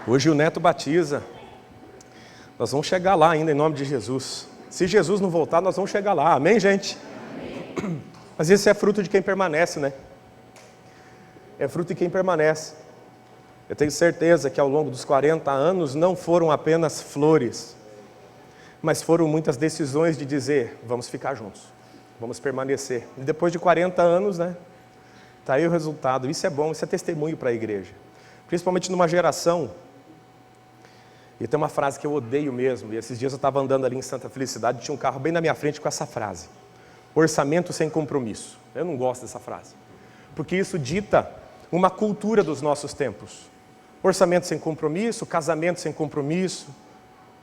Hoje o Neto batiza. Nós vamos chegar lá ainda em nome de Jesus. Se Jesus não voltar, nós vamos chegar lá. Amém, gente? Amém. Mas isso é fruto de quem permanece, né? É fruto de quem permanece. Eu tenho certeza que ao longo dos 40 anos não foram apenas flores, mas foram muitas decisões de dizer, vamos ficar juntos, vamos permanecer. E depois de 40 anos, né? Está aí o resultado. Isso é bom, isso é testemunho para a igreja. Principalmente numa geração. E tem uma frase que eu odeio mesmo, e esses dias eu estava andando ali em Santa Felicidade, tinha um carro bem na minha frente com essa frase: orçamento sem compromisso. Eu não gosto dessa frase, porque isso dita uma cultura dos nossos tempos. Orçamento sem compromisso, casamento sem compromisso,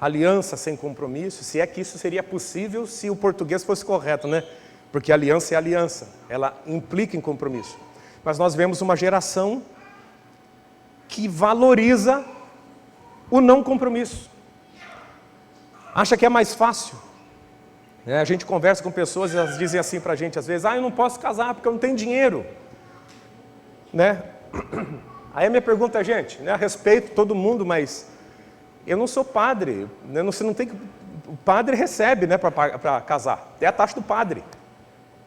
aliança sem compromisso, se é que isso seria possível se o português fosse correto, né? Porque aliança é aliança, ela implica em compromisso. Mas nós vemos uma geração que valoriza o não compromisso. Acha que é mais fácil. A gente conversa com pessoas e elas dizem assim pra gente às vezes: eu não posso casar porque eu não tenho dinheiro. Né? Aí a minha pergunta é, gente, né, respeito todo mundo, mas eu não sou padre. Né? Você não tem que... O padre recebe, né, para casar. É a taxa do padre.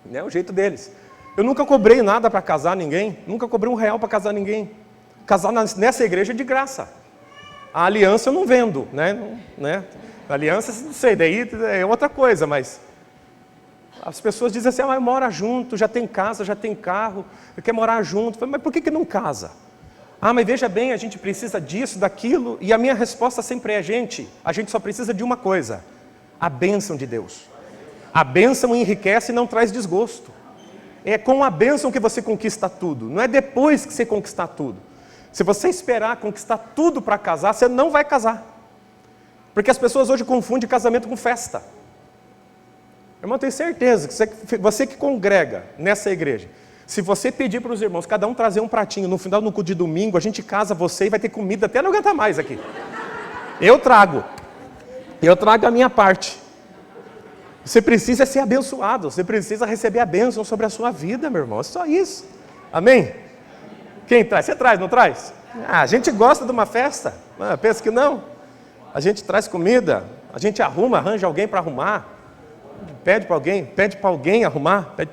Né? O jeito deles. Eu nunca cobrei nada para casar ninguém. Nunca cobrei R$1 para casar ninguém. Casar nessa igreja é de graça. A aliança eu não vendo, né? A aliança, não sei, daí é outra coisa, mas as pessoas dizem assim: mora junto, já tem casa, já tem carro, quer morar junto. Mas por que não casa? Mas veja bem, a gente precisa disso, daquilo, e a minha resposta sempre é: a gente só precisa de uma coisa: a bênção de Deus. A bênção enriquece e não traz desgosto. É com a bênção que você conquista tudo, não é depois que você conquistar tudo. Se você esperar conquistar tudo para casar, você não vai casar. Porque as pessoas hoje confundem casamento com festa. Irmão, eu tenho certeza que você que congrega nessa igreja, se você pedir para os irmãos, cada um trazer um pratinho, no final do culto de domingo, a gente casa você e vai ter comida até não aguentar mais aqui. Eu trago a minha parte. Você precisa ser abençoado, você precisa receber a bênção sobre a sua vida, meu irmão. É só isso. Amém? Quem traz? Você traz, não traz? A gente gosta de uma festa. Pensa que não? A gente traz comida, a gente arranja alguém para arrumar. Pede para alguém arrumar. Pede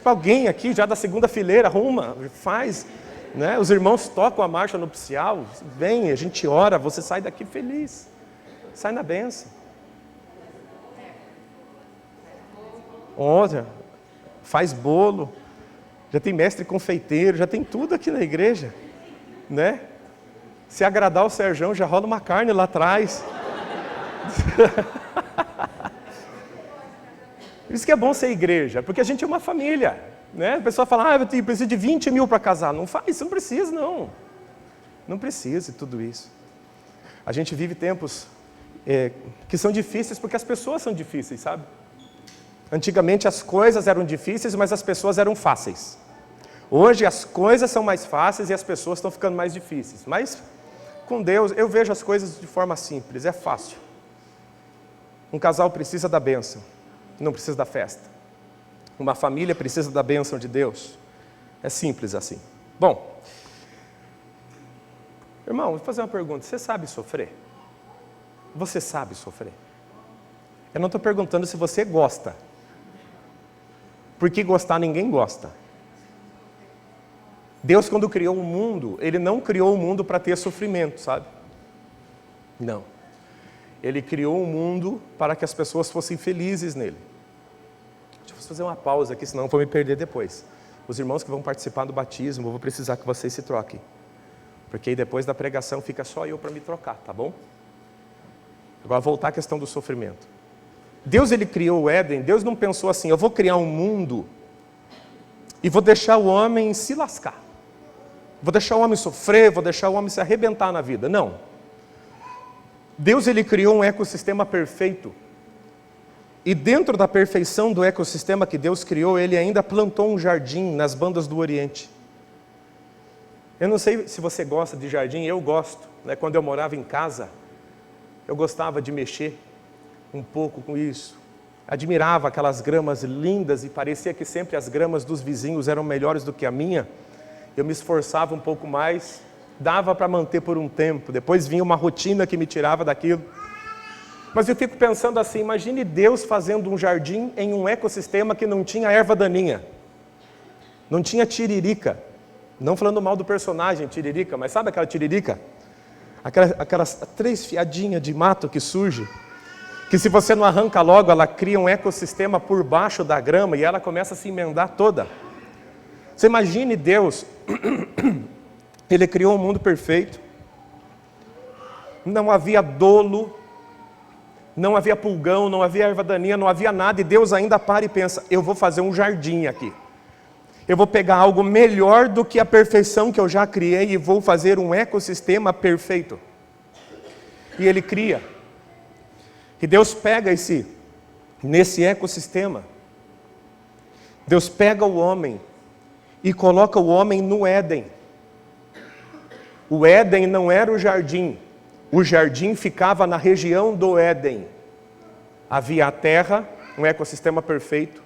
para alguém aqui, já da segunda fileira, arruma, faz. Né? Os irmãos tocam a marcha nupcial, vem, a gente ora, você sai daqui feliz. Sai na bênção. Outra. Faz bolo, já tem mestre confeiteiro, já tem tudo aqui na igreja, né? Se agradar o Serjão, já rola uma carne lá atrás. Isso que é bom ser igreja, porque a gente é uma família, né? A pessoa fala: eu preciso de 20 mil para casar. Não faz, você não precisa, não. Não precisa de tudo isso. A gente vive tempos que são difíceis porque as pessoas são difíceis, sabe? Antigamente as coisas eram difíceis, mas as pessoas eram fáceis. Hoje as coisas são mais fáceis e as pessoas estão ficando mais difíceis. Mas com Deus eu vejo as coisas de forma simples, é fácil. Um casal precisa da bênção, não precisa da festa. Uma família precisa da bênção de Deus. É simples assim. Bom, irmão, vou fazer uma pergunta. Você sabe sofrer? Você sabe sofrer? Eu não estou perguntando se você gosta. Porque gostar ninguém gosta. Deus, quando criou o mundo, Ele não criou o mundo para ter sofrimento, sabe? Não. Ele criou o mundo para que as pessoas fossem felizes nele. Deixa eu fazer uma pausa aqui, senão eu vou me perder depois. Os irmãos que vão participar do batismo, eu vou precisar que vocês se troquem. Porque aí depois da pregação fica só eu para me trocar, tá bom? Agora voltar à questão do sofrimento. Deus, Ele criou o Éden, Deus não pensou assim: eu vou criar um mundo e vou deixar o homem se lascar. Vou deixar o homem sofrer, vou deixar o homem se arrebentar na vida. Não. Deus, Ele criou um ecossistema perfeito. E dentro da perfeição do ecossistema que Deus criou, Ele ainda plantou um jardim nas bandas do Oriente. Eu não sei se você gosta de jardim, eu gosto. Né? Quando eu morava em casa, eu gostava de mexer um pouco com isso. Admirava aquelas gramas lindas e parecia que sempre as gramas dos vizinhos eram melhores do que a minha. eu me esforçava um pouco mais, dava para manter por um tempo, depois vinha uma rotina que me tirava daquilo. Mas eu fico pensando assim, imagine Deus fazendo um jardim em um ecossistema que não tinha erva daninha, não tinha tiririca, não falando mal do personagem tiririca, mas sabe aquela tiririca? Aquelas 3 fiadinhas de mato que surge, que se você não arranca logo, ela cria um ecossistema por baixo da grama e ela começa a se emendar toda. Você imagine Deus, Ele criou um mundo perfeito, não havia dolo, não havia pulgão, não havia erva daninha, não havia nada, e Deus ainda para e pensa, eu vou fazer um jardim aqui. Eu vou pegar algo melhor do que a perfeição que eu já criei e vou fazer um ecossistema perfeito. E Ele cria. E Deus pega nesse ecossistema, Deus pega o homem e coloca o homem no Éden. O Éden não era o jardim ficava na região do Éden. Havia a terra, um ecossistema perfeito,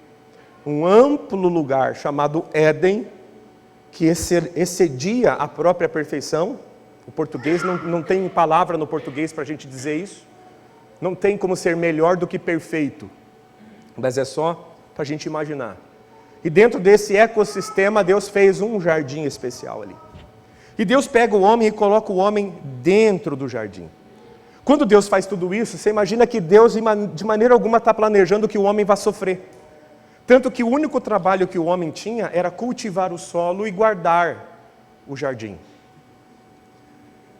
um amplo lugar chamado Éden, que excedia a própria perfeição. O português não tem palavra no português para a gente dizer isso. Não tem como ser melhor do que perfeito, mas é só para a gente imaginar. E dentro desse ecossistema, Deus fez um jardim especial ali. E Deus pega o homem e coloca o homem dentro do jardim. Quando Deus faz tudo isso, você imagina que Deus, de maneira alguma, está planejando que o homem vá sofrer. Tanto que o único trabalho que o homem tinha era cultivar o solo e guardar o jardim.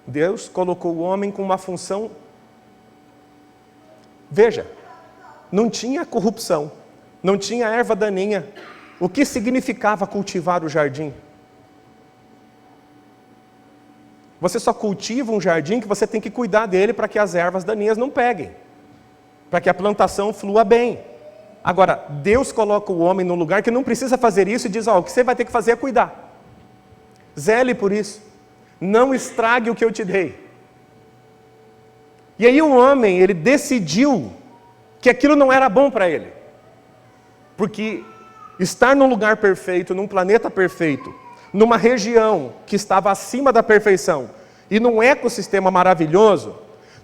Deus colocou o homem com uma função. Veja, não tinha corrupção, não tinha erva daninha. O que significava cultivar o jardim? Você só cultiva um jardim que você tem que cuidar dele para que as ervas daninhas não peguem, para que a plantação flua bem. Agora, Deus coloca o homem num lugar que não precisa fazer isso e diz, o que você vai ter que fazer é cuidar. Zele por isso. Não estrague o que eu te dei. E aí o homem, ele decidiu que aquilo não era bom para ele. Porque estar num lugar perfeito, num planeta perfeito, numa região que estava acima da perfeição e num ecossistema maravilhoso,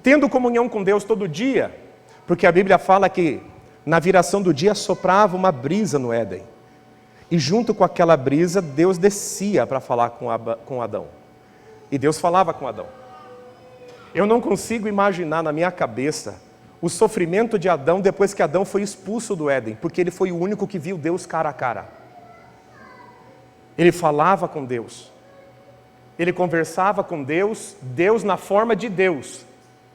tendo comunhão com Deus todo dia, porque a Bíblia fala que na viração do dia soprava uma brisa no Éden. E junto com aquela brisa, Deus descia para falar com Adão. E Deus falava com Adão. Eu não consigo imaginar na minha cabeça o sofrimento de Adão depois que Adão foi expulso do Éden, porque ele foi o único que viu Deus cara a cara. Ele falava com Deus. Ele conversava com Deus, Deus na forma de Deus.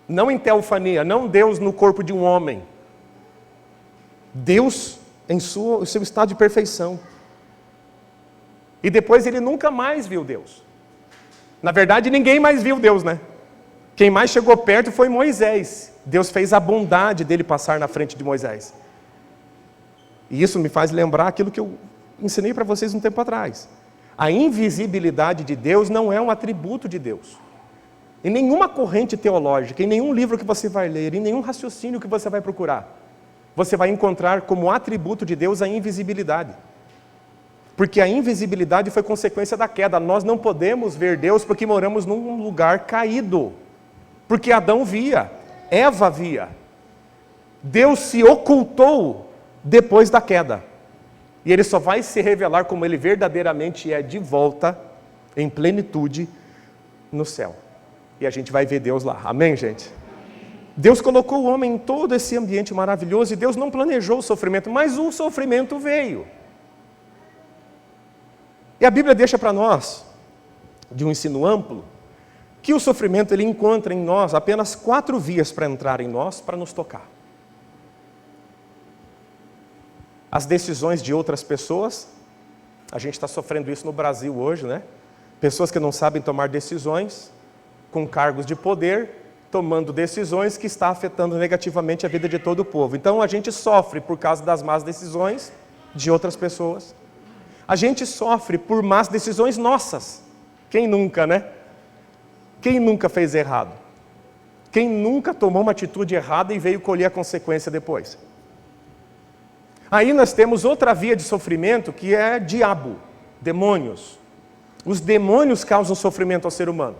Não em teofania, não Deus no corpo de um homem. Deus em seu estado de perfeição. E depois ele nunca mais viu Deus. Na verdade, ninguém mais viu Deus, né? Quem mais chegou perto foi Moisés. Deus fez a bondade dele passar na frente de Moisés. E isso me faz lembrar aquilo que eu ensinei para vocês um tempo atrás. A invisibilidade de Deus não é um atributo de Deus. Em nenhuma corrente teológica, em nenhum livro que você vai ler, em nenhum raciocínio que você vai procurar, você vai encontrar como atributo de Deus a invisibilidade. Porque a invisibilidade foi consequência da queda. Nós não podemos ver Deus porque moramos num lugar caído. Porque Adão via, Eva via. Deus se ocultou depois da queda. E Ele só vai se revelar como Ele verdadeiramente é de volta, em plenitude, no céu. E a gente vai ver Deus lá. Amém, gente? Deus colocou o homem em todo esse ambiente maravilhoso e Deus não planejou o sofrimento, mas o sofrimento veio. E a Bíblia deixa para nós, de um ensino amplo, que o sofrimento ele encontra em nós apenas 4 vias para entrar em nós, para nos tocar. As decisões de outras pessoas, a gente está sofrendo isso no Brasil hoje, né? Pessoas que não sabem tomar decisões, com cargos de poder, tomando decisões que está afetando negativamente a vida de todo o povo. Então a gente sofre por causa das más decisões de outras pessoas. A gente sofre por más decisões nossas. Quem nunca, né? Quem nunca fez errado? Quem nunca tomou uma atitude errada e veio colher a consequência depois? Aí nós temos outra via de sofrimento que é diabo, demônios. Os demônios causam sofrimento ao ser humano.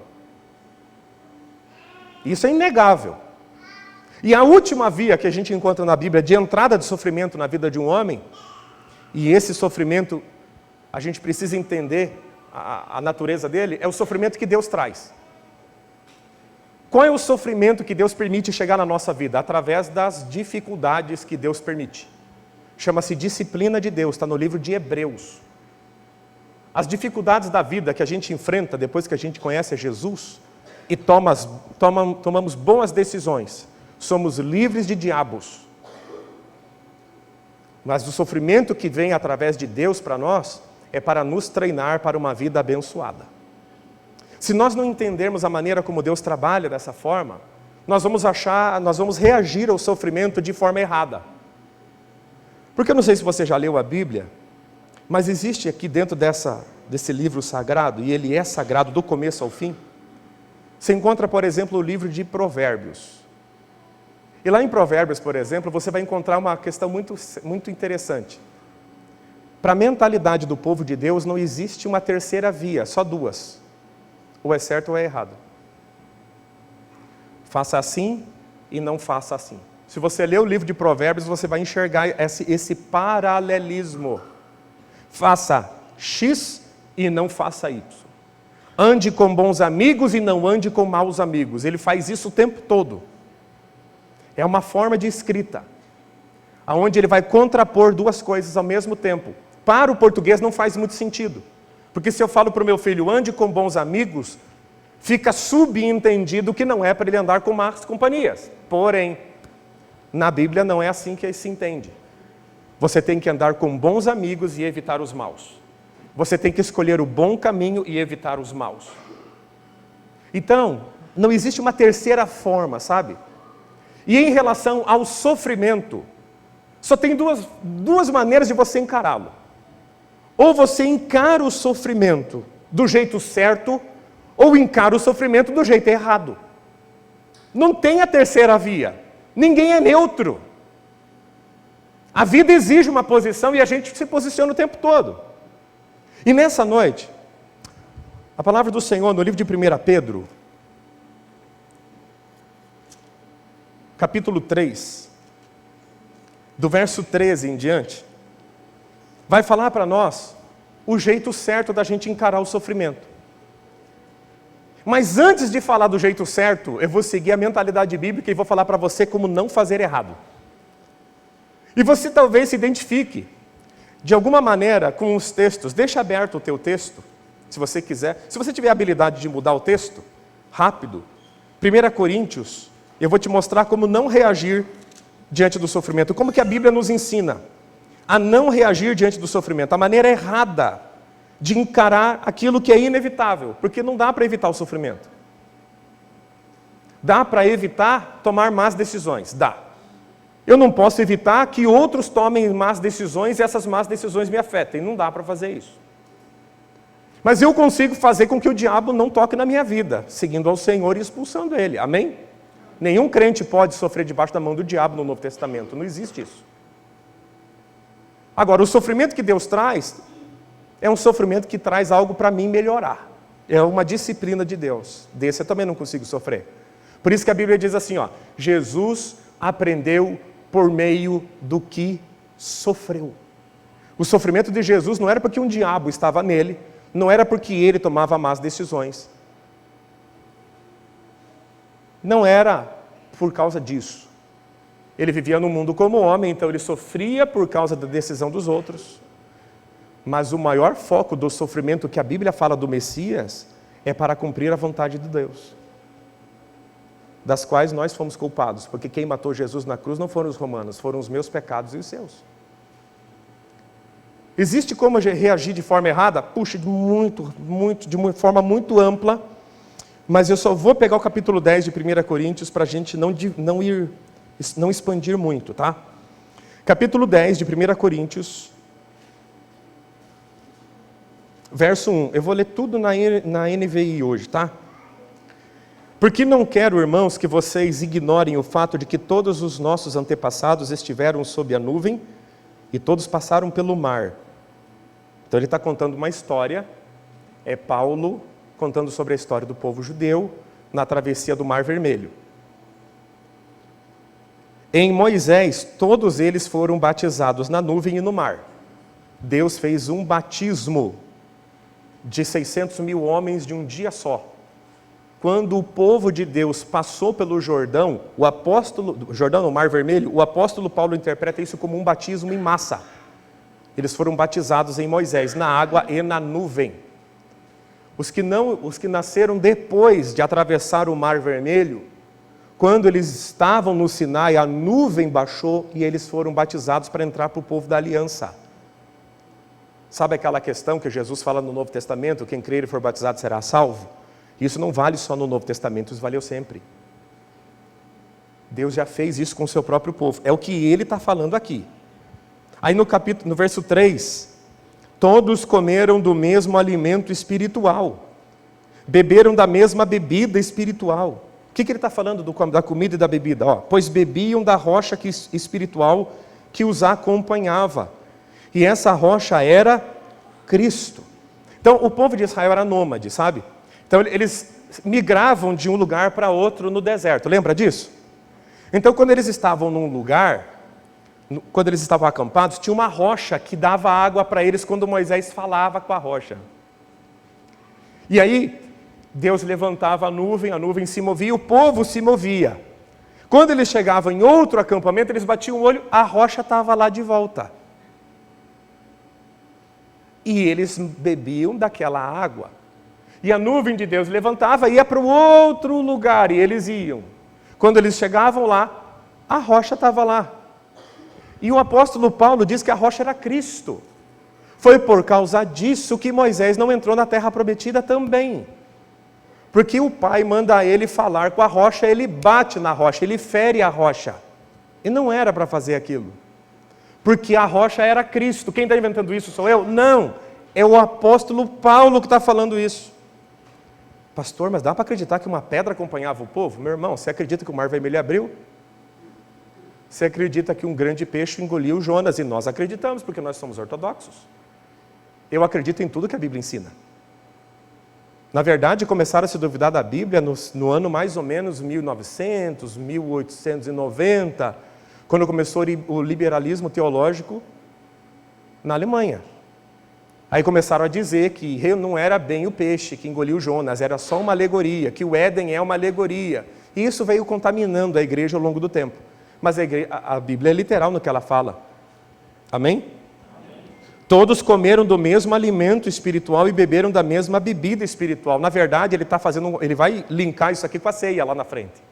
Isso é inegável. E a última via que a gente encontra na Bíblia de entrada de sofrimento na vida de um homem, e esse sofrimento, a gente precisa entender a natureza dele, é o sofrimento que Deus traz. Qual é o sofrimento que Deus permite chegar na nossa vida? Através das dificuldades que Deus permite. Chama-se disciplina de Deus, está no livro de Hebreus. As dificuldades da vida que a gente enfrenta depois que a gente conhece a Jesus e tomamos boas decisões, somos livres de diabos. Mas o sofrimento que vem através de Deus para nós é para nos treinar para uma vida abençoada. Se nós não entendermos a maneira como Deus trabalha dessa forma, nós vamos reagir ao sofrimento de forma errada. Porque eu não sei se você já leu a Bíblia, mas existe aqui dentro desse livro sagrado, e ele é sagrado do começo ao fim, você encontra, por exemplo, o livro de Provérbios. E lá em Provérbios, por exemplo, você vai encontrar uma questão muito, muito interessante. Para a mentalidade do povo de Deus não existe uma terceira via, só duas. Ou é certo ou é errado. Faça assim e não faça assim. Se você ler o livro de Provérbios, você vai enxergar esse paralelismo. Faça X e não faça Y. Ande com bons amigos e não ande com maus amigos. Ele faz isso o tempo todo. É uma forma de escrita, onde ele vai contrapor duas coisas ao mesmo tempo. Para o português não faz muito sentido. Porque se eu falo para o meu filho, ande com bons amigos, fica subentendido que não é para ele andar com más companhias. Porém, na Bíblia não é assim que se entende. Você tem que andar com bons amigos e evitar os maus. Você tem que escolher o bom caminho e evitar os maus. Então, não existe uma terceira forma, sabe? E em relação ao sofrimento, só tem duas maneiras de você encará-lo. Ou você encara o sofrimento do jeito certo, ou encara o sofrimento do jeito errado. Não tem a terceira via. Ninguém é neutro. A vida exige uma posição e a gente se posiciona o tempo todo. E nessa noite, a palavra do Senhor no livro de 1 Pedro, capítulo 3, do verso 13 em diante, vai falar para nós o jeito certo da gente encarar o sofrimento. Mas antes de falar do jeito certo, eu vou seguir a mentalidade bíblica e vou falar para você como não fazer errado. E você talvez se identifique, de alguma maneira, com os textos. Deixa aberto o teu texto, se você quiser. Se você tiver a habilidade de mudar o texto, rápido. 1 Coríntios, eu vou te mostrar como não reagir diante do sofrimento. Como que a Bíblia nos ensina a não reagir diante do sofrimento. A maneira errada de encarar aquilo que é inevitável. Porque não dá para evitar o sofrimento. Dá para evitar tomar más decisões? Dá. Eu não posso evitar que outros tomem más decisões e essas más decisões me afetem. Não dá para fazer isso. Mas eu consigo fazer com que o diabo não toque na minha vida, seguindo ao Senhor e expulsando ele. Amém? Nenhum crente pode sofrer debaixo da mão do diabo no Novo Testamento. Não existe isso. Agora, o sofrimento que Deus traz é um sofrimento que traz algo para mim melhorar. É uma disciplina de Deus. Desse eu também não consigo sofrer. Por isso que a Bíblia diz assim, ó, Jesus aprendeu por meio do que sofreu. O sofrimento de Jesus não era porque um diabo estava nele, não era porque ele tomava más decisões. Não era por causa disso. Ele vivia no mundo como homem, então ele sofria por causa da decisão dos outros. Mas o maior foco do sofrimento que a Bíblia fala do Messias é para cumprir a vontade de Deus, das quais nós fomos culpados, porque quem matou Jesus na cruz não foram os romanos, foram os meus pecados e os seus. Existe como reagir de forma errada? Puxa, de uma forma muito ampla, mas eu só vou pegar o capítulo 10 de 1 Coríntios para a gente não expandir muito, tá? Capítulo 10 de 1 Coríntios, verso 1. Eu vou ler tudo na NVI hoje, tá? Porque não quero, irmãos, que vocês ignorem o fato de que todos os nossos antepassados estiveram sob a nuvem e todos passaram pelo mar. Então ele está contando uma história É Paulo contando sobre a história do povo judeu na travessia do Mar Vermelho. Em Moisés, todos eles foram batizados na nuvem e no mar. Deus fez um batismo de 600 mil homens de um dia só. Quando o povo de Deus passou pelo Jordão, no Mar Vermelho, o apóstolo Paulo interpreta isso como um batismo em massa. Eles foram batizados em Moisés, na água e na nuvem. Os que nasceram depois de atravessar o Mar Vermelho, quando eles estavam no Sinai, a nuvem baixou e eles foram batizados para entrar para o povo da aliança. Sabe aquela questão que Jesus fala no Novo Testamento, quem crer e for batizado será salvo? Isso não vale só no Novo Testamento, isso valeu sempre. Deus já fez isso com o seu próprio povo. É o que ele está falando aqui. Aí no verso 3, todos comeram do mesmo alimento espiritual, beberam da mesma bebida espiritual. O que ele está falando da comida e da bebida? Pois bebiam da rocha espiritual que os acompanhava. E essa rocha era Cristo. Então, o povo de Israel era nômade, sabe? Então, eles migravam de um lugar para outro no deserto. Lembra disso? Então, quando eles estavam num lugar, quando eles estavam acampados, tinha uma rocha que dava água para eles quando Moisés falava com a rocha. E aí, Deus levantava a nuvem se movia e o povo se movia. Quando eles chegavam em outro acampamento, eles batiam o olho, a rocha estava lá de volta. E eles bebiam daquela água. E a nuvem de Deus levantava e ia para o outro lugar, e eles iam. Quando eles chegavam lá, a rocha estava lá. E o apóstolo Paulo diz que a rocha era Cristo. Foi por causa disso que Moisés não entrou na terra prometida também. Porque o pai manda ele falar com a rocha, ele bate na rocha, ele fere a rocha. E não era para fazer aquilo. Porque a rocha era Cristo. Quem está inventando isso sou eu? Não, é o apóstolo Paulo que está falando isso. Pastor, mas dá para acreditar que uma pedra acompanhava o povo? Meu irmão, você acredita que o Mar Vermelho abriu? Você acredita que um grande peixe engoliu Jonas? E nós acreditamos, porque nós somos ortodoxos. Eu acredito em tudo que a Bíblia ensina. Na verdade, começaram a se duvidar da Bíblia no ano mais ou menos 1900, 1890, quando começou o liberalismo teológico na Alemanha. Aí começaram a dizer que não era bem o peixe que engoliu Jonas, era só uma alegoria, que o Éden é uma alegoria. E isso veio contaminando a igreja ao longo do tempo. Mas a Bíblia é literal no que ela fala. Amém? Amém? Todos comeram do mesmo alimento espiritual e beberam da mesma bebida espiritual. Na verdade, ele vai linkar isso aqui com a ceia lá na frente.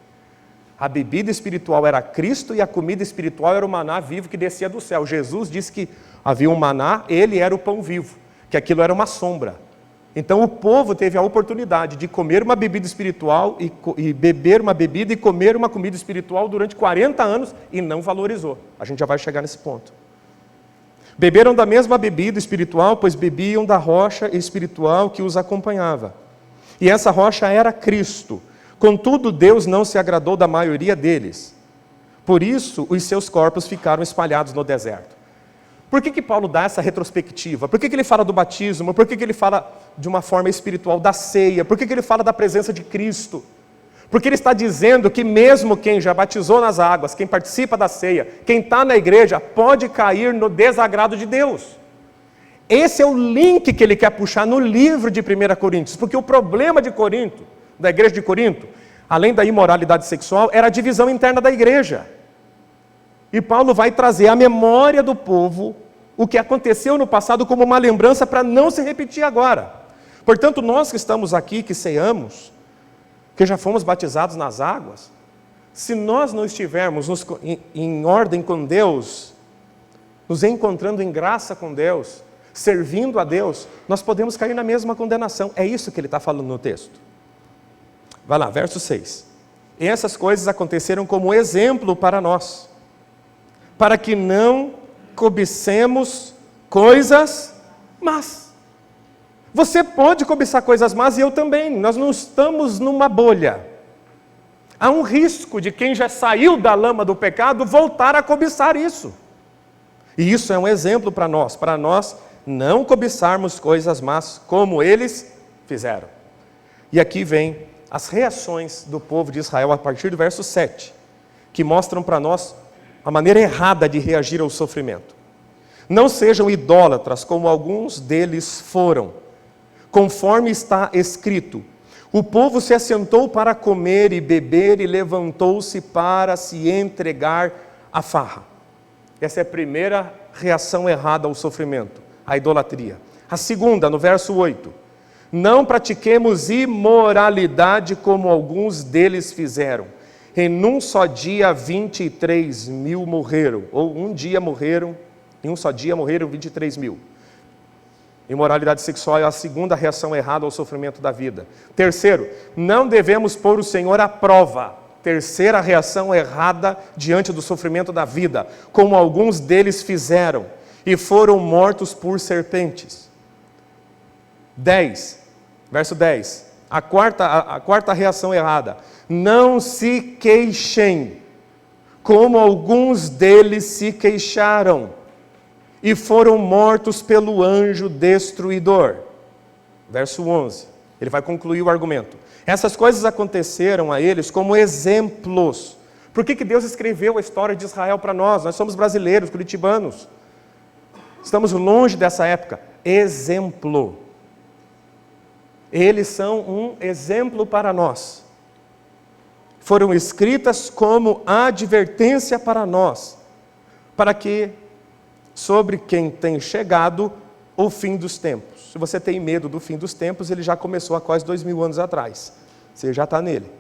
A bebida espiritual era Cristo e a comida espiritual era o maná vivo que descia do céu. Jesus disse que havia um maná, ele era o pão vivo, que aquilo era uma sombra. Então o povo teve a oportunidade de comer uma bebida espiritual e beber uma bebida e comer uma comida espiritual durante 40 anos e não valorizou. A gente já vai chegar nesse ponto. Beberam da mesma bebida espiritual, pois bebiam da rocha espiritual que os acompanhava. E essa rocha era Cristo. Contudo, Deus não se agradou da maioria deles. Por isso, os seus corpos ficaram espalhados no deserto. Por que Paulo dá essa retrospectiva? Por que ele fala do batismo? Por que ele fala de uma forma espiritual da ceia? Por que ele fala da presença de Cristo? Porque ele está dizendo que mesmo quem já batizou nas águas, quem participa da ceia, quem está na igreja, pode cair no desagrado de Deus. Esse é o link que ele quer puxar no livro de 1 Coríntios. Porque o problema de Corinto, da igreja de Corinto, além da imoralidade sexual, era a divisão interna da igreja. E Paulo vai trazer à memória do povo o que aconteceu no passado como uma lembrança para não se repetir agora. Portanto, nós que estamos aqui, que ceamos, que já fomos batizados nas águas, se nós não estivermos em ordem com Deus, nos encontrando em graça com Deus, servindo a Deus, nós podemos cair na mesma condenação. É isso que ele está falando no texto. Vai lá, verso 6. E essas coisas aconteceram como exemplo para nós, para que não cobicemos coisas más. Você pode cobiçar coisas más e eu também. Nós não estamos numa bolha. Há um risco de quem já saiu da lama do pecado voltar a cobiçar isso. E isso é um exemplo para nós não cobiçarmos coisas más como eles fizeram. E aqui vem as reações do povo de Israel a partir do verso 7, que mostram para nós a maneira errada de reagir ao sofrimento. Não sejam idólatras como alguns deles foram, conforme está escrito: o povo se assentou para comer e beber e levantou-se para se entregar à farra. Essa é a primeira reação errada ao sofrimento, a idolatria. A segunda, no verso 8: não pratiquemos imoralidade como alguns deles fizeram. Em um só dia 23 mil morreram, ou um dia morreram, em um só dia morreram 23 mil. Imoralidade sexual é a segunda reação errada ao sofrimento da vida. Terceiro, não devemos pôr o Senhor à prova. Terceira reação errada diante do sofrimento da vida, como alguns deles fizeram, e foram mortos por serpentes. 10, verso 10, a quarta reação errada: não se queixem, como alguns deles se queixaram, e foram mortos pelo anjo destruidor. Verso 11, ele vai concluir o argumento. Essas coisas aconteceram a eles como exemplos. Por que Deus escreveu a história de Israel para nós? Nós somos brasileiros, curitibanos. Estamos longe dessa época. Exemplo. Eles são um exemplo para nós. Foram escritas como advertência para nós, para que sobre quem tem chegado o fim dos tempos. Se você tem medo do fim dos tempos, ele já começou há quase 2000 anos atrás. Você já está nele.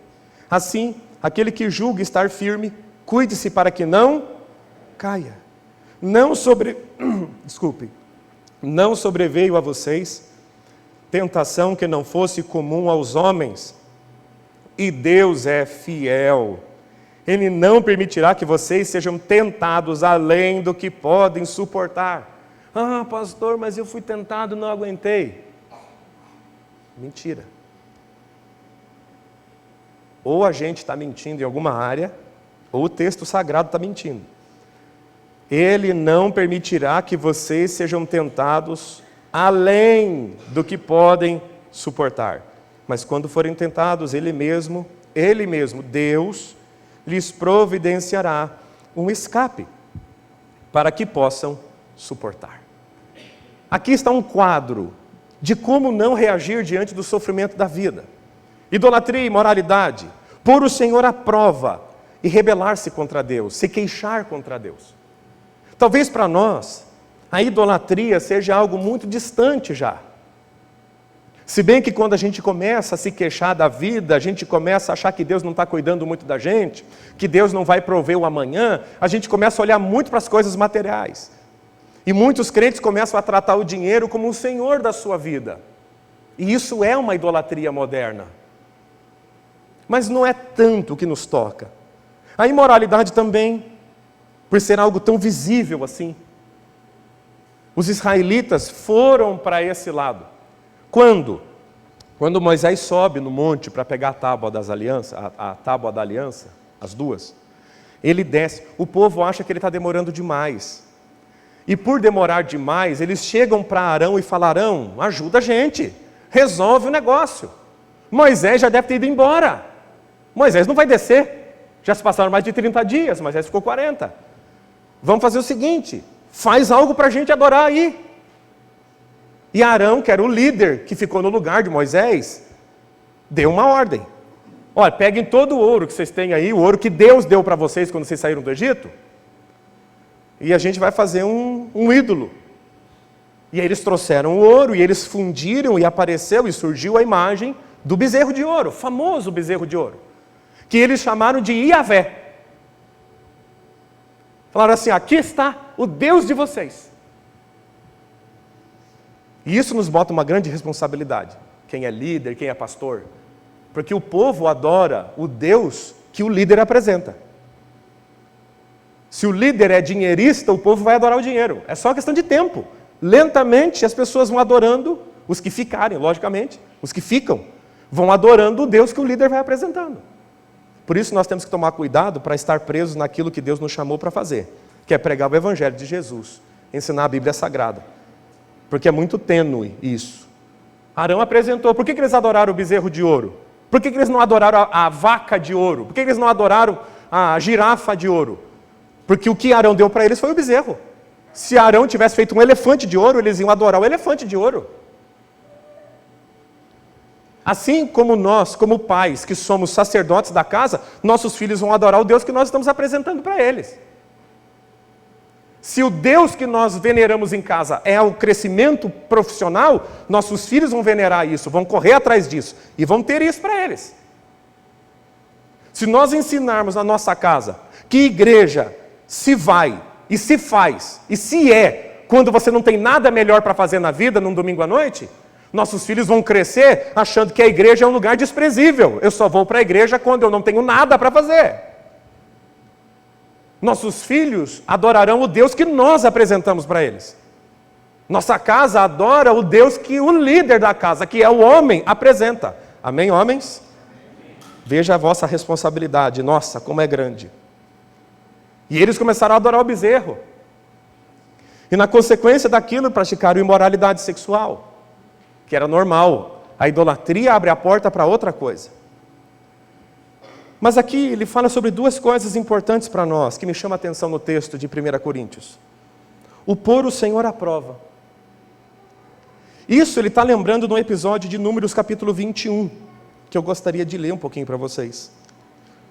Assim, aquele que julga estar firme, cuide-se para que não caia. Não sobreveio a vocês tentação que não fosse comum aos homens, e Deus é fiel. Ele não permitirá que vocês sejam tentados além do que podem suportar. Ah, pastor, mas eu fui tentado e não aguentei. Mentira. Ou a gente está mentindo em alguma área, ou o texto sagrado está mentindo. Ele não permitirá que vocês sejam tentados além do que podem suportar. Mas quando forem tentados, Ele mesmo, Deus, lhes providenciará um escape para que possam suportar. Aqui está um quadro de como não reagir diante do sofrimento da vida. Idolatria e imoralidade, pôr o Senhor à prova e rebelar-se contra Deus, se queixar contra Deus. Talvez para nós a idolatria seja algo muito distante já. Se bem que quando a gente começa a se queixar da vida, a gente começa a achar que Deus não está cuidando muito da gente, que Deus não vai prover o amanhã, a gente começa a olhar muito para as coisas materiais. E muitos crentes começam a tratar o dinheiro como o senhor da sua vida. E isso é uma idolatria moderna. Mas não é tanto o que nos toca. A imoralidade também, por ser algo tão visível assim. Os israelitas foram para esse lado. Quando? Quando Moisés sobe no monte para pegar a tábua da aliança, as duas, ele desce. O povo acha que ele está demorando demais. E por demorar demais, eles chegam para Arão e falam: Arão, ajuda a gente, resolve o negócio. Moisés já deve ter ido embora. Moisés não vai descer. Já se passaram mais de 30 dias, Moisés ficou 40. Vamos fazer o seguinte, faz algo para a gente adorar aí. E Arão, que era o líder que ficou no lugar de Moisés, deu uma ordem. Olha, peguem todo o ouro que vocês têm aí, o ouro que Deus deu para vocês quando vocês saíram do Egito, e a gente vai fazer um ídolo. E aí eles trouxeram o ouro, e eles fundiram, e apareceu, e surgiu a imagem do bezerro de ouro, famoso bezerro de ouro, que eles chamaram de Iavé. Falaram assim: aqui está o Deus de vocês. E isso nos bota uma grande responsabilidade, quem é líder, quem é pastor, porque o povo adora o Deus que o líder apresenta. Se o líder é dinheirista, o povo vai adorar o dinheiro, é só questão de tempo. Lentamente as pessoas vão adorando, os que ficarem, logicamente, os que ficam, vão adorando o Deus que o líder vai apresentando. Por isso nós temos que tomar cuidado para estar presos naquilo que Deus nos chamou para fazer, que é pregar o Evangelho de Jesus, ensinar a Bíblia Sagrada. Porque é muito tênue isso. Arão apresentou. Por que eles adoraram o bezerro de ouro? Por que eles não adoraram a vaca de ouro? Por que eles não adoraram a girafa de ouro? Porque o que Arão deu para eles foi o bezerro. Se Arão tivesse feito um elefante de ouro, eles iam adorar o elefante de ouro. Assim como nós, como pais, que somos sacerdotes da casa, nossos filhos vão adorar o Deus que nós estamos apresentando para eles. Se o Deus que nós veneramos em casa é o crescimento profissional, nossos filhos vão venerar isso, vão correr atrás disso e vão ter isso para eles. Se nós ensinarmos na nossa casa que igreja se vai e se faz e se é quando você não tem nada melhor para fazer na vida num domingo à noite, nossos filhos vão crescer achando que a igreja é um lugar desprezível. Eu só vou para a igreja quando eu não tenho nada para fazer. Nossos filhos adorarão o Deus que nós apresentamos para eles. Nossa casa adora o Deus que o líder da casa, que é o homem, apresenta. Amém, homens? Veja a vossa responsabilidade. Nossa, como é grande. E eles começaram a adorar o bezerro. E na consequência daquilo, praticaram imoralidade sexual, que era normal. A idolatria abre a porta para outra coisa. Mas aqui ele fala sobre duas coisas importantes para nós, que me chamam a atenção no texto de 1 Coríntios. O pôr o Senhor à prova. Isso ele está lembrando no episódio de Números capítulo 21, que eu gostaria de ler um pouquinho para vocês.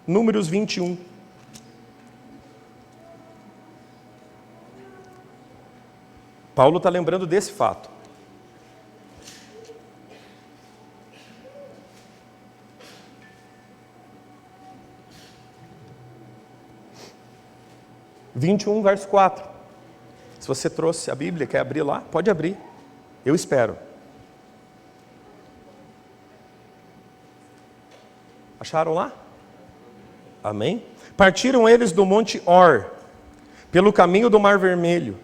Números 21. Paulo está lembrando desse fato. Verso 4. Se você trouxe a Bíblia, quer abrir lá, pode abrir. Eu espero. Acharam lá? Amém? Partiram eles do monte Or, pelo caminho do Mar Vermelho,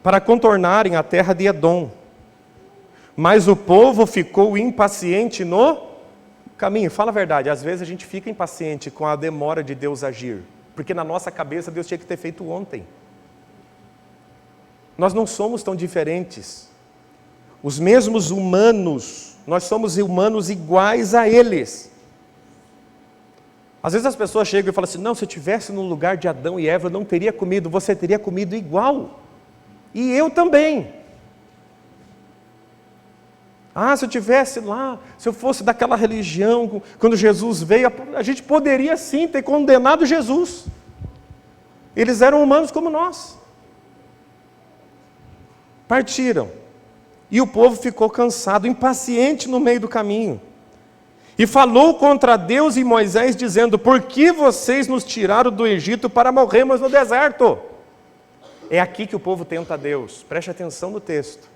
para contornarem a terra de Edom. Mas o povo ficou impaciente no caminho. Fala a verdade, às vezes a gente fica impaciente com a demora de Deus agir. Porque na nossa cabeça Deus tinha que ter feito ontem. Nós não somos tão diferentes. Os mesmos humanos, nós somos humanos iguais a eles. Às vezes as pessoas chegam e falam assim, não, se eu estivesse no lugar de Adão e Eva, eu não teria comido, você teria comido igual. E eu também. Ah, se eu estivesse lá, se eu fosse daquela religião, quando Jesus veio, a gente poderia sim ter condenado Jesus. Eles eram humanos como nós. Partiram. E o povo ficou cansado, impaciente no meio do caminho. E falou contra Deus e Moisés, dizendo, por que vocês nos tiraram do Egito para morrermos no deserto? É aqui que o povo tenta a Deus. Preste atenção no texto.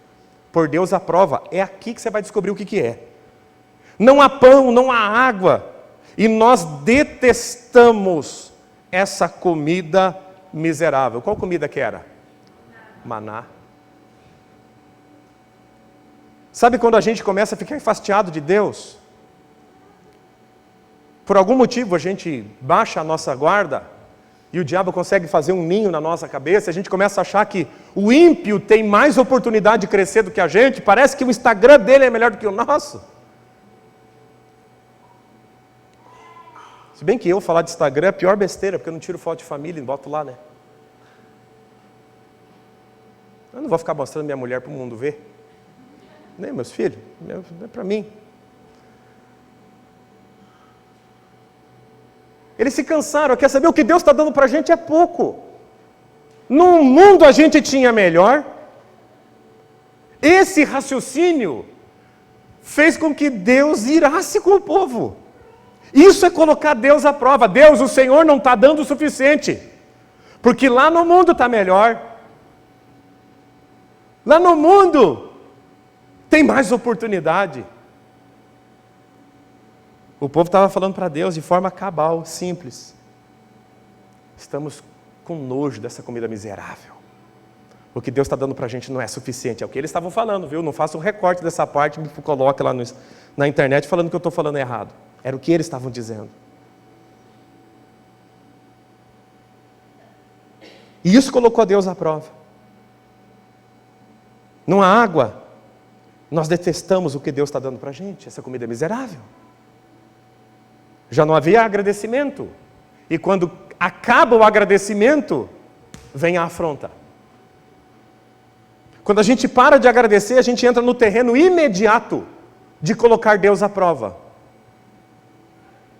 Por Deus a prova, é aqui que você vai descobrir o que é. Não há pão, não há água, e nós detestamos essa comida miserável. Qual comida que era? Maná. Sabe quando a gente começa a ficar enfastiado de Deus? Por algum motivo a gente baixa a nossa guarda, e o diabo consegue fazer um ninho na nossa cabeça, a gente começa a achar que o ímpio tem mais oportunidade de crescer do que a gente, parece que o Instagram dele é melhor do que o nosso. Se bem que eu falar de Instagram é a pior besteira, porque eu não tiro foto de família e boto lá, né? Eu não vou ficar mostrando minha mulher para o mundo ver. Nem meus filhos, não é para mim. Eles se cansaram, quer saber o que Deus está dando para a gente é pouco. No mundo a gente tinha melhor. Esse raciocínio fez com que Deus irasse com o povo. Isso é colocar Deus à prova. Deus, o Senhor não está dando o suficiente. Porque lá no mundo está melhor. Lá no mundo tem mais oportunidade. O povo estava falando para Deus de forma cabal, simples. Estamos com nojo dessa comida miserável. O que Deus está dando para a gente não é suficiente. É o que eles estavam falando, viu? Não faça um recorte dessa parte e me coloque lá na internet falando que eu estou falando errado. Era o que eles estavam dizendo. E isso colocou a Deus à prova. Não há água. Nós detestamos o que Deus está dando para a gente. Essa comida é miserável. Já não havia agradecimento. E quando acaba o agradecimento, vem a afronta. Quando a gente para de agradecer, a gente entra no terreno imediato de colocar Deus à prova.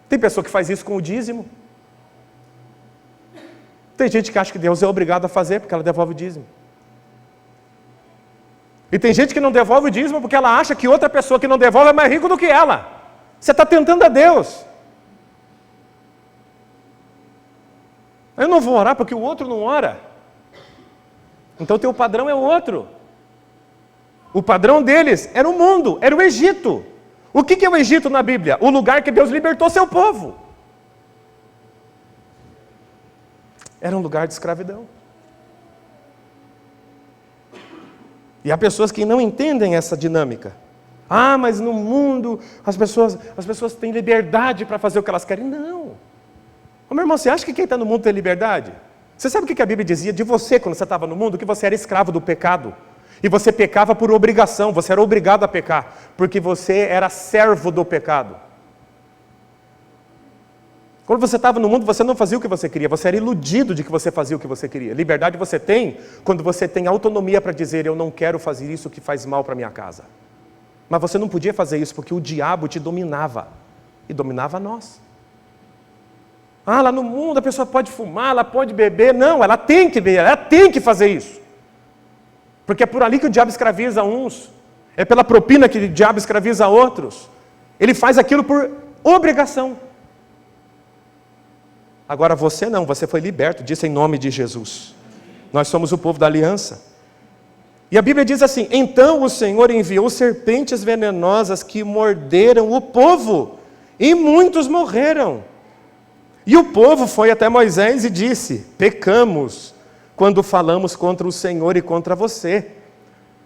Tem pessoa que faz isso com o dízimo. Tem gente que acha que Deus é obrigado a fazer porque ela devolve o dízimo. E tem gente que não devolve o dízimo porque ela acha que outra pessoa que não devolve é mais rico do que ela. Você está tentando a Deus. Eu não vou orar porque o outro não ora. Então o teu padrão é o outro. O padrão deles era o mundo, era o Egito. O que é o Egito na Bíblia? O lugar que Deus libertou seu povo. Era um lugar de escravidão. E há pessoas que não entendem essa dinâmica. Ah, mas no mundo as pessoas têm liberdade para fazer o que elas querem. Não. Ô, meu irmão, você acha que quem está no mundo tem liberdade? Você sabe o que a Bíblia dizia de você quando você estava no mundo? Que você era escravo do pecado. E você pecava por obrigação, você era obrigado a pecar, porque você era servo do pecado. Quando você estava no mundo, você não fazia o que você queria, você era iludido de que você fazia o que você queria. Liberdade você tem quando você tem autonomia para dizer, eu não quero fazer isso que faz mal para minha casa. Mas você não podia fazer isso porque o diabo te dominava, e dominava nós. Ah, lá no mundo a pessoa pode fumar, ela pode beber. Não, ela tem que beber, ela tem que fazer isso. Porque é por ali que o diabo escraviza uns. É pela propina que o diabo escraviza outros. Ele faz aquilo por obrigação. Agora você não, você foi liberto disso em nome de Jesus. Nós somos o povo da aliança. E a Bíblia diz assim, então o Senhor enviou serpentes venenosas que morderam o povo, e muitos morreram. E o povo foi até Moisés e disse, pecamos quando falamos contra o Senhor e contra você.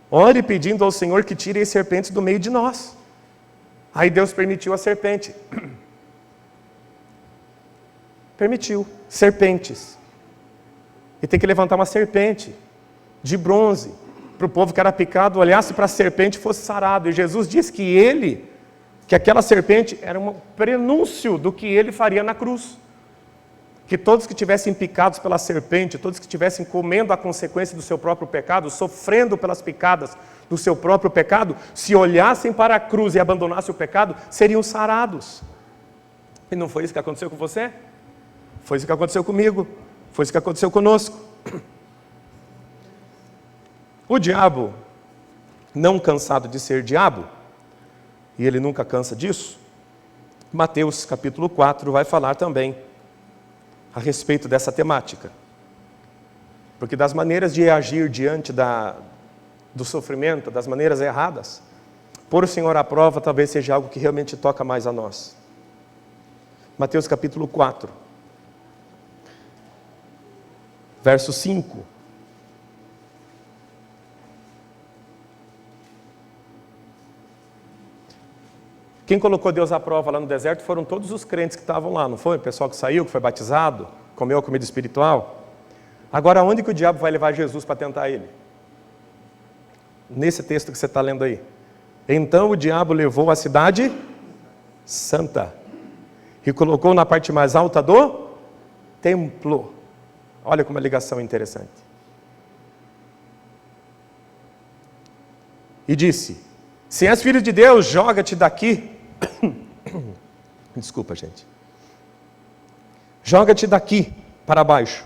Ore pedindo ao Senhor que tire as serpentes do meio de nós. Aí Deus permitiu a serpente. Permitiu, serpentes. E tem que levantar uma serpente de bronze, para o povo que era picado, olhasse para a serpente e fosse sarado. E Jesus disse que aquela serpente era um prenúncio do que ele faria na cruz. Que todos que tivessem picados pela serpente, todos que estivessem comendo a consequência do seu próprio pecado, sofrendo pelas picadas do seu próprio pecado, se olhassem para a cruz e abandonassem o pecado, seriam sarados. E não foi isso que aconteceu com você? Foi isso que aconteceu comigo, foi isso que aconteceu conosco. O diabo, não cansado de ser diabo, e ele nunca cansa disso, Mateus capítulo 4 vai falar também a respeito dessa temática. Porque das maneiras de agir diante do sofrimento, das maneiras erradas, pôr o Senhor à prova talvez seja algo que realmente toca mais a nós. Mateus capítulo 4, verso 5. Quem colocou Deus à prova lá no deserto foram todos os crentes que estavam lá, não foi? O pessoal que saiu, que foi batizado, comeu a comida espiritual. Agora, onde que o diabo vai levar Jesus para tentar ele? Nesse texto que você está lendo aí. Então o diabo levou a cidade santa e colocou na parte mais alta do templo. Olha como a ligação é interessante. E disse, se és filho de Deus, joga-te daqui. Desculpa, gente. Joga-te daqui para baixo,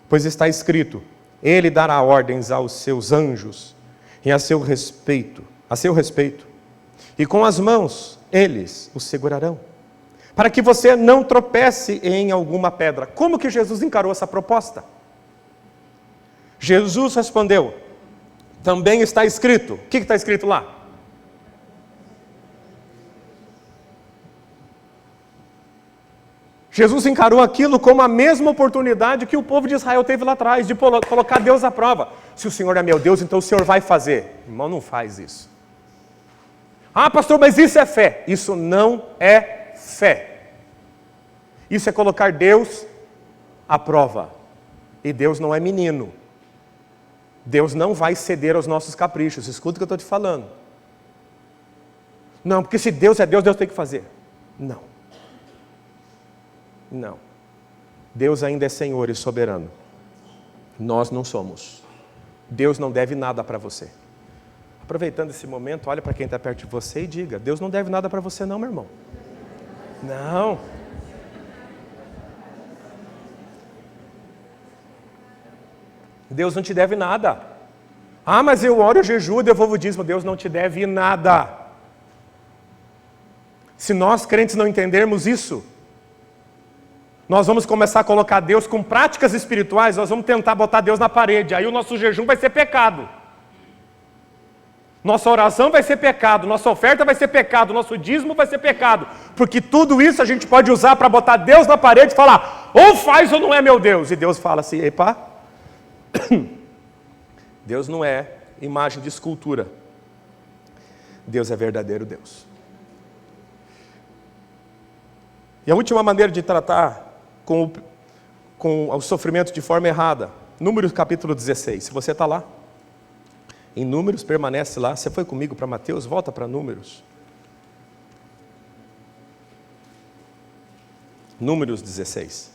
pois está escrito, ele dará ordens aos seus anjos e a seu respeito, e com as mãos eles o segurarão, para que você não tropece em alguma pedra. Como que Jesus encarou essa proposta? Jesus respondeu, também está escrito. O que está escrito lá? Jesus encarou aquilo como a mesma oportunidade que o povo de Israel teve lá atrás, de colocar Deus à prova. Se o Senhor é meu Deus, então o Senhor vai fazer. Irmão, não faz isso. Ah, pastor, mas isso é fé. Isso não é fé. Isso é colocar Deus à prova. E Deus não é menino. Deus não vai ceder aos nossos caprichos. Escuta o que eu estou te falando. Não, porque se Deus é Deus, Deus tem que fazer. Não. Não. Deus ainda é Senhor e soberano. Nós não somos. Deus não deve nada para você. Aproveitando esse momento, olha para quem está perto de você e diga: Deus não deve nada para você não, meu irmão. Não. Deus não te deve nada. Ah, mas eu oro, eu jejuo, devolvo o dízimo. Deus não te deve nada. Se nós crentes não entendermos isso, nós vamos começar a colocar Deus com práticas espirituais, nós vamos tentar botar Deus na parede, aí o nosso jejum vai ser pecado. Nossa oração vai ser pecado, nossa oferta vai ser pecado, nosso dízimo vai ser pecado, porque tudo isso a gente pode usar para botar Deus na parede e falar, ou faz ou não é meu Deus. E Deus fala assim, epa, Deus não é imagem de escultura, Deus é verdadeiro Deus. E a última maneira de tratar com o sofrimento de forma errada, Números capítulo 16, se você está lá, em Números, permanece lá. Você foi comigo para Mateus? Volta para Números. Números 16.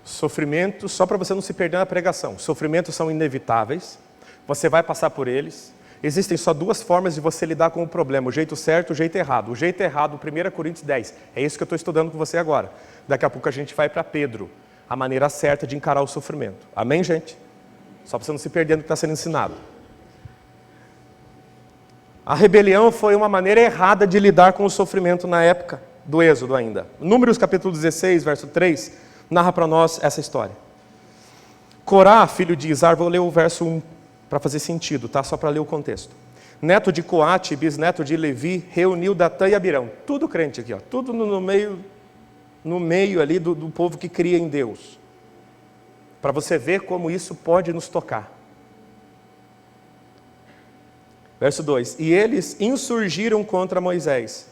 Sofrimentos, só para você não se perder na pregação. Sofrimentos são inevitáveis. Você vai passar por eles. Existem só duas formas de você lidar com o problema. O jeito certo e o jeito errado. O jeito errado, 1 Coríntios 10. É isso que eu estou estudando com você agora. Daqui a pouco a gente vai para Pedro. A maneira certa de encarar o sofrimento. Amém, gente? Só para você não se perder no que está sendo ensinado. A rebelião foi uma maneira errada de lidar com o sofrimento na época do Êxodo ainda. Números capítulo 16, verso 3, narra para nós essa história. Corá, filho de Izar, vou ler o verso 1 para fazer sentido, tá? Só para ler o contexto. Neto de Coate, bisneto de Levi, reuniu Datã e Abirão. Tudo crente aqui, ó. Tudo no meio ali do povo que cria em Deus. Para você ver como isso pode nos tocar. Verso 2. E eles insurgiram contra Moisés.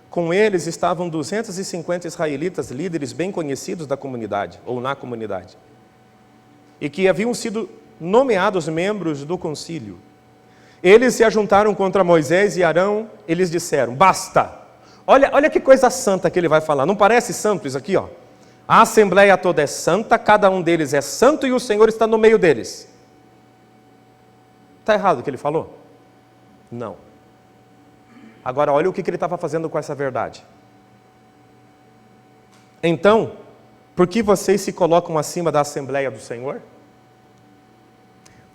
Com eles estavam 250 israelitas, líderes bem conhecidos da comunidade, ou na comunidade. E que haviam sido nomeados membros do concílio. Eles se ajuntaram contra Moisés e Arão, eles disseram, basta. Olha que coisa santa que ele vai falar. Não parece santo isso aqui, ó? A assembleia toda é santa, cada um deles é santo e o Senhor está no meio deles. Está errado o que ele falou? Não. Agora olha o que ele estava fazendo com essa verdade. Então, por que vocês se colocam acima da assembleia do Senhor?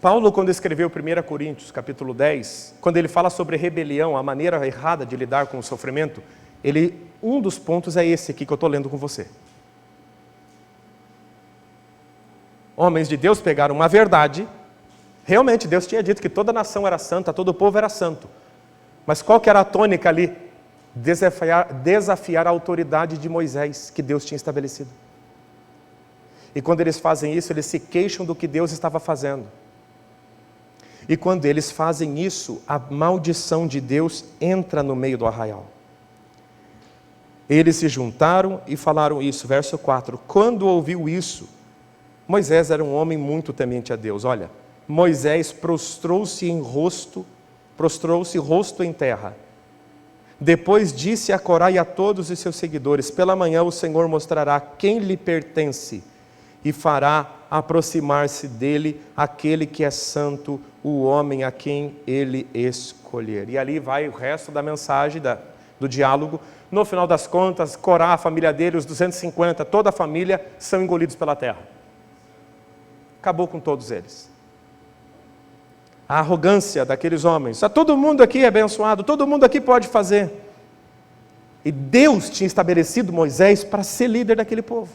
Paulo, quando escreveu 1 Coríntios, capítulo 10, quando ele fala sobre rebelião, a maneira errada de lidar com o sofrimento, um dos pontos é esse aqui que eu estou lendo com você. Homens de Deus pegaram uma verdade, realmente Deus tinha dito que toda nação era santa, todo o povo era santo. Mas qual que era a tônica ali? Desafiar a autoridade de Moisés, que Deus tinha estabelecido. E quando eles fazem isso, eles se queixam do que Deus estava fazendo. E quando eles fazem isso, a maldição de Deus entra no meio do arraial. Eles se juntaram e falaram isso, verso 4. Quando ouviu isso, Moisés era um homem muito temente a Deus. Olha, Moisés prostrou-se rosto em terra. Depois disse a Corá e a todos os seus seguidores, pela manhã o Senhor mostrará quem lhe pertence e fará aproximar-se dele aquele que é santo, o homem a quem ele escolher. E ali vai o resto da mensagem, do diálogo. No final das contas, Corá, a família dele, os 250, toda a família, são engolidos pela terra. Acabou com todos eles. A arrogância daqueles homens. Todo mundo aqui é abençoado, todo mundo aqui pode fazer. E Deus tinha estabelecido Moisés para ser líder daquele povo.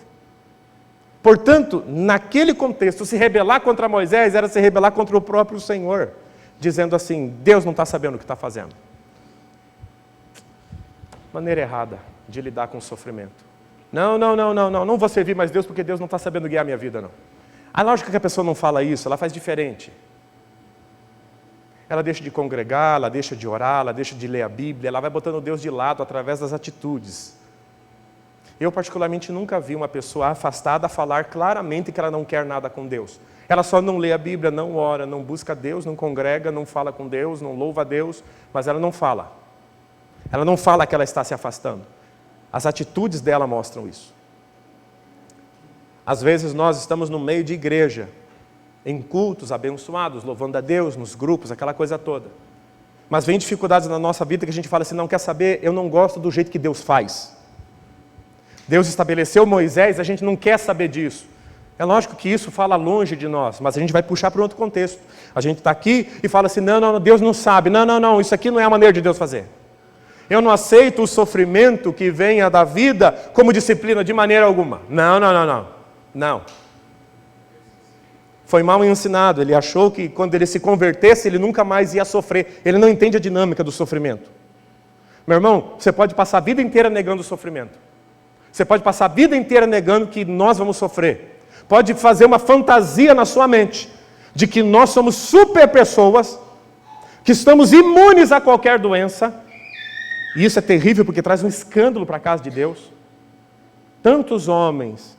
Portanto, naquele contexto, se rebelar contra Moisés era se rebelar contra o próprio Senhor, dizendo assim, Deus não está sabendo o que está fazendo. Maneira errada de lidar com o sofrimento. Não vou servir mais Deus porque Deus não está sabendo guiar a minha vida, não. A lógica que a pessoa não fala isso, ela faz diferente. Ela deixa de congregar, ela deixa de orar, ela deixa de ler a Bíblia, ela vai botando Deus de lado através das atitudes. Eu particularmente nunca vi uma pessoa afastada falar claramente que ela não quer nada com Deus. Ela só não lê a Bíblia, não ora, não busca Deus, não congrega, não fala com Deus, não louva a Deus, mas ela não fala. Ela não fala que ela está se afastando. As atitudes dela mostram isso. Às vezes nós estamos no meio de igreja, em cultos abençoados, louvando a Deus, nos grupos, aquela coisa toda. Mas vem dificuldades na nossa vida que a gente fala assim, não quer saber, eu não gosto do jeito que Deus faz. Deus estabeleceu Moisés, a gente não quer saber disso. É lógico que isso fala longe de nós, mas a gente vai puxar para outro contexto. A gente está aqui e fala assim, não, Deus não sabe, não, isso aqui não é a maneira de Deus fazer. Eu não aceito o sofrimento que venha da vida como disciplina de maneira alguma. Não. Foi mal ensinado, ele achou que quando ele se convertesse, ele nunca mais ia sofrer. Ele não entende a dinâmica do sofrimento. Meu irmão, você pode passar a vida inteira negando o sofrimento. Você pode passar a vida inteira negando que nós vamos sofrer. Pode fazer uma fantasia na sua mente de que nós somos super pessoas, que estamos imunes a qualquer doença. E isso é terrível porque traz um escândalo para a casa de Deus. Tantos homens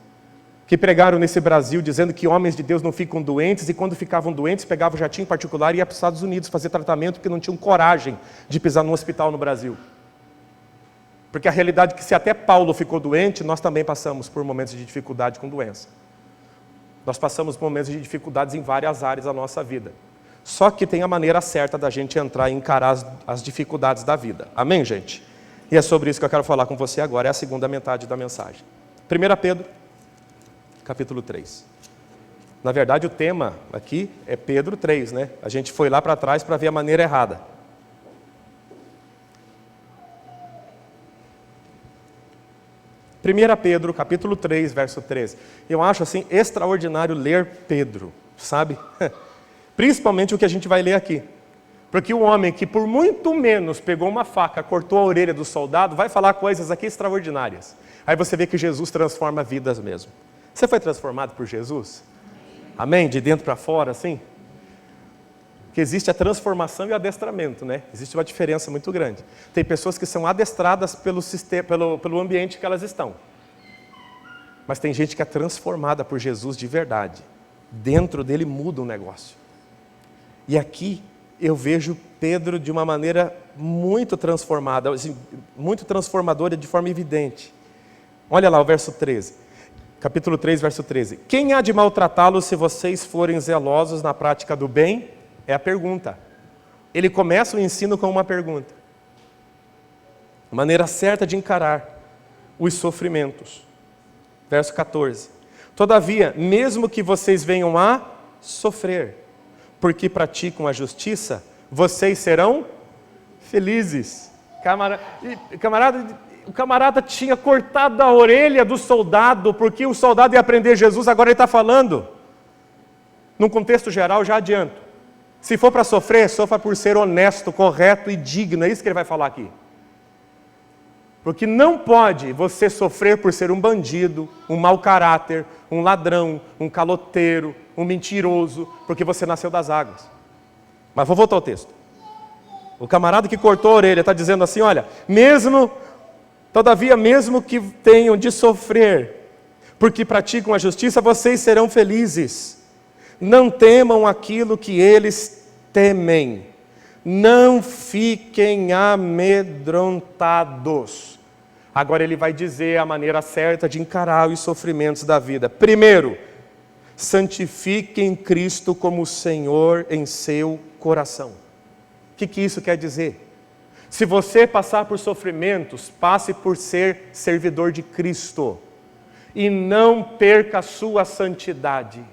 que pregaram nesse Brasil dizendo que homens de Deus não ficam doentes, e quando ficavam doentes pegavam jatinho particular e iam para os Estados Unidos fazer tratamento porque não tinham coragem de pisar num hospital no Brasil. Porque a realidade é que se até Paulo ficou doente, nós também passamos por momentos de dificuldade com doença. Nós passamos por momentos de dificuldades em várias áreas da nossa vida. Só que tem a maneira certa da gente entrar e encarar as dificuldades da vida. Amém, gente? E é sobre isso que eu quero falar com você agora, é a segunda metade da mensagem. 1 Pedro, capítulo 3. Na verdade, o tema aqui é Pedro 3, né? A gente foi lá para trás para ver a maneira errada. 1 Pedro, capítulo 3, verso 13. Eu acho assim extraordinário ler Pedro, sabe? Principalmente o que a gente vai ler aqui. Porque o homem que por muito menos pegou uma faca, cortou a orelha do soldado, vai falar coisas aqui extraordinárias. Aí você vê que Jesus transforma vidas mesmo. Você foi transformado por Jesus? Amém? De dentro para fora, assim? Que existe a transformação e o adestramento, né? Existe uma diferença muito grande. Tem pessoas que são adestradas pelo ambiente que elas estão. Mas tem gente que é transformada por Jesus de verdade. Dentro dele muda o negócio. E aqui eu vejo Pedro de uma maneira muito transformada, assim, muito transformadora de forma evidente. Olha lá o verso 13. Capítulo 3, verso 13. Quem há de maltratá-los se vocês forem zelosos na prática do bem? É a pergunta. Ele começa o ensino com uma pergunta. A maneira certa de encarar os sofrimentos. Verso 14. Todavia, mesmo que vocês venham a sofrer, porque praticam a justiça, vocês serão felizes. O camarada tinha cortado a orelha do soldado, porque o soldado ia aprender Jesus, agora ele está falando. Num contexto geral, já adianto. Se for para sofrer, sofra por ser honesto, correto e digno. É isso que ele vai falar aqui. Porque não pode você sofrer por ser um bandido, um mau caráter, um ladrão, um caloteiro, um mentiroso, porque você nasceu das águas. Mas vou voltar ao texto. O camarada que cortou a orelha está dizendo assim, olha, todavia, mesmo que tenham de sofrer, porque praticam a justiça, vocês serão felizes. Não temam aquilo que eles temem. Não fiquem amedrontados. Agora ele vai dizer a maneira certa de encarar os sofrimentos da vida. Primeiro, santifiquem Cristo como Senhor em seu coração. O que isso quer dizer? Se você passar por sofrimentos, passe por ser servidor de Cristo. E não perca a sua santidade.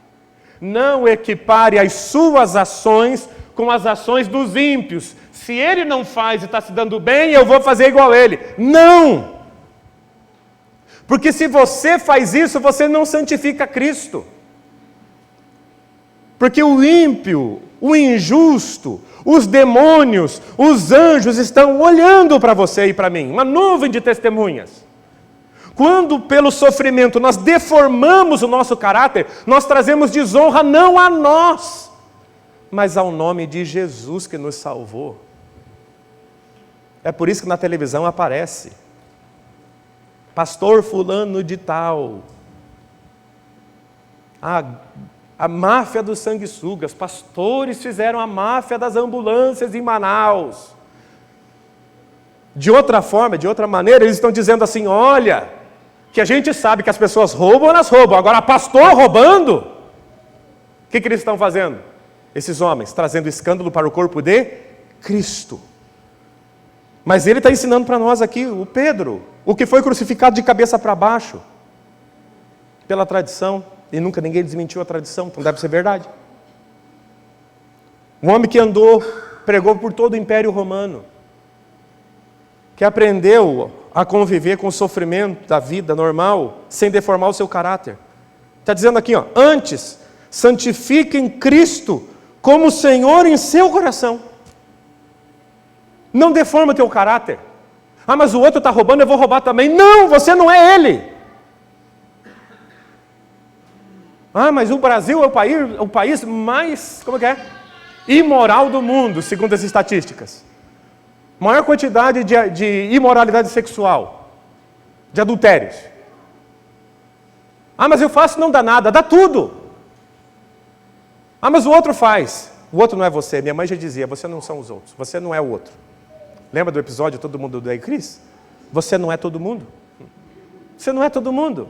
Não equipare as suas ações com as ações dos ímpios. Se ele não faz e está se dando bem, eu vou fazer igual a ele. Não! Porque se você faz isso, você não santifica Cristo. Porque o ímpio, o injusto, os demônios, os anjos estão olhando para você e para mim. Uma nuvem de testemunhas. Quando pelo sofrimento nós deformamos o nosso caráter, nós trazemos desonra não a nós, mas ao nome de Jesus que nos salvou. É por isso que na televisão aparece pastor fulano de tal. A máfia dos sanguessugas, pastores fizeram a máfia das ambulâncias em Manaus. De outra forma, de outra maneira, eles estão dizendo assim, olha, que a gente sabe que as pessoas roubam, elas roubam. Agora, pastor roubando, o que eles estão fazendo? Esses homens, trazendo escândalo para o corpo de Cristo. Mas ele está ensinando para nós aqui, o Pedro, o que foi crucificado de cabeça para baixo, pela tradição, e nunca ninguém desmentiu a tradição, então deve ser verdade. Um homem que andou, pregou por todo o Império Romano, que aprendeu a conviver com o sofrimento da vida normal, sem deformar o seu caráter. Está dizendo aqui, antes, santifiquem Cristo como Senhor em seu coração. Não deforma teu caráter. Mas o outro está roubando, eu vou roubar também. Não, você não é ele. Mas o Brasil é o país mais, imoral do mundo, segundo as estatísticas. Maior quantidade de imoralidade sexual, de adultérios. Mas eu faço, não dá nada, dá tudo. Mas o outro faz. O outro não é você. Minha mãe já dizia, você não são os outros, você não é o outro. Lembra do episódio Todo Mundo Odeia Cris? Você não é todo mundo. Você não é todo mundo.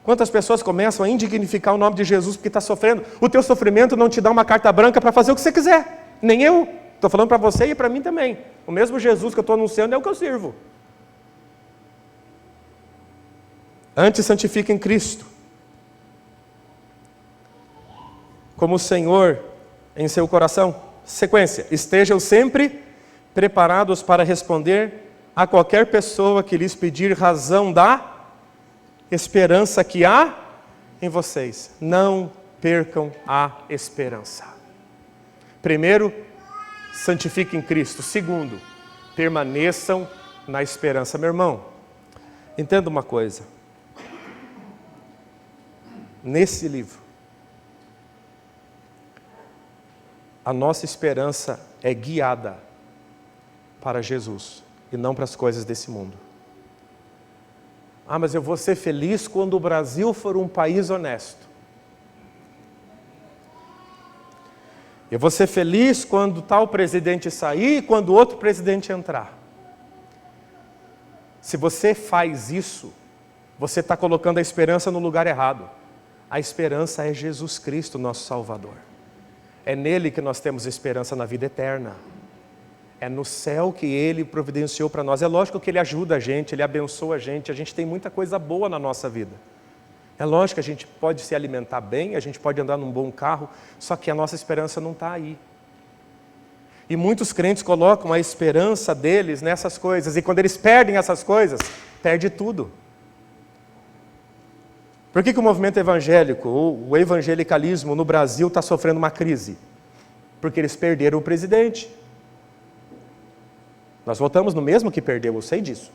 Quantas pessoas começam a indignificar o nome de Jesus porque está sofrendo? O teu sofrimento não te dá uma carta branca para fazer o que você quiser. Nem eu. Estou falando para você e para mim também. O mesmo Jesus que eu estou anunciando é o que eu sirvo. Antes santifiquem Cristo como Senhor em seu coração. Sequência. Estejam sempre preparados para responder a qualquer pessoa que lhes pedir razão da esperança que há em vocês. Não percam a esperança. Primeiro, santifiquem Cristo. Segundo, permaneçam na esperança. Meu irmão, entenda uma coisa. Nesse livro, a nossa esperança é guiada para Jesus e não para as coisas desse mundo. Mas eu vou ser feliz quando o Brasil for um país honesto. Eu vou ser feliz quando tal presidente sair e quando outro presidente entrar. Se você faz isso, você está colocando a esperança no lugar errado. A esperança é Jesus Cristo, nosso Salvador. É nele que nós temos esperança na vida eterna. É no céu que Ele providenciou para nós. É lógico que Ele ajuda a gente, Ele abençoa a gente tem muita coisa boa na nossa vida. É lógico que a gente pode se alimentar bem, a gente pode andar num bom carro, só que a nossa esperança não está aí. E muitos crentes colocam a esperança deles nessas coisas, e quando eles perdem essas coisas, perde tudo. Por que o movimento evangélico, ou o evangelicalismo no Brasil está sofrendo uma crise? Porque eles perderam o presidente. Nós votamos no mesmo que perdeu, eu sei disso.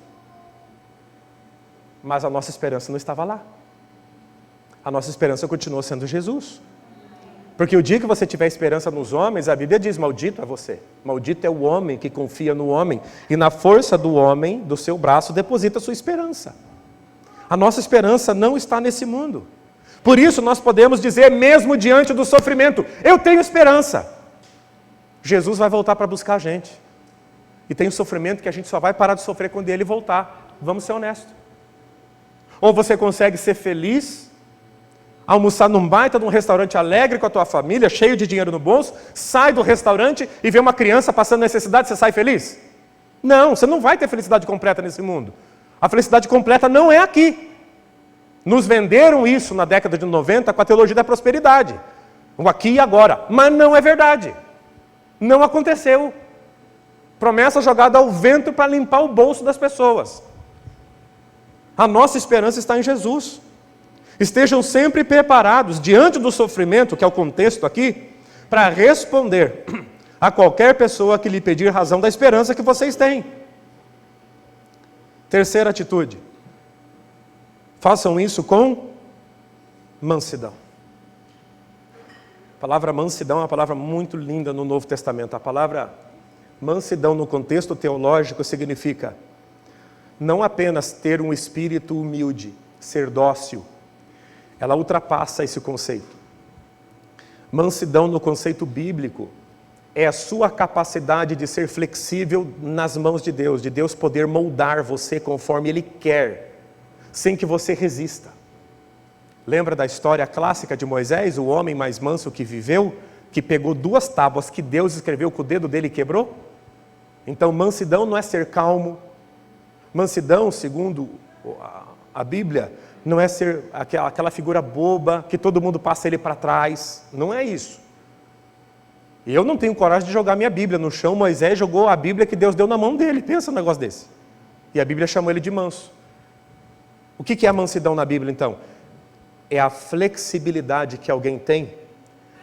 Mas a nossa esperança não estava lá. A nossa esperança continuou sendo Jesus. Porque o dia que você tiver esperança nos homens, a Bíblia diz, maldito é você. Maldito é o homem que confia no homem. E na força do homem, do seu braço, deposita a sua esperança. A nossa esperança não está nesse mundo. Por isso nós podemos dizer, mesmo diante do sofrimento, eu tenho esperança. Jesus vai voltar para buscar a gente. E tem um sofrimento que a gente só vai parar de sofrer quando Ele voltar. Vamos ser honestos. Ou você consegue ser feliz, almoçar num baita, num restaurante alegre com a tua família, cheio de dinheiro no bolso, sai do restaurante e vê uma criança passando necessidade, você sai feliz? Não, você não vai ter felicidade completa nesse mundo. A felicidade completa não é aqui. Nos venderam isso na década de 90 com a teologia da prosperidade. O aqui e agora. Mas não é verdade. Não aconteceu. Promessa jogada ao vento para limpar o bolso das pessoas. A nossa esperança está em Jesus. Estejam sempre preparados, diante do sofrimento, que é o contexto aqui, para responder a qualquer pessoa que lhe pedir razão da esperança que vocês têm. Terceira atitude. Façam isso com mansidão. A palavra mansidão é uma palavra muito linda no Novo Testamento. A palavra mansidão no contexto teológico significa não apenas ter um espírito humilde, ser dócil. Ela ultrapassa esse conceito. Mansidão no conceito bíblico é a sua capacidade de ser flexível nas mãos de Deus poder moldar você conforme Ele quer, sem que você resista. Lembra da história clássica de Moisés, o homem mais manso que viveu, que pegou 2 tábuas que Deus escreveu com o dedo dele e quebrou? Então, mansidão não é ser calmo. Mansidão, segundo a Bíblia, não é ser aquela figura boba que todo mundo passa ele para trás. Não é isso. E eu não tenho coragem de jogar minha Bíblia no chão. Moisés jogou a Bíblia que Deus deu na mão dele. Pensa num negócio desse. E a Bíblia chamou ele de manso. O que é a mansidão na Bíblia, então? É a flexibilidade que alguém tem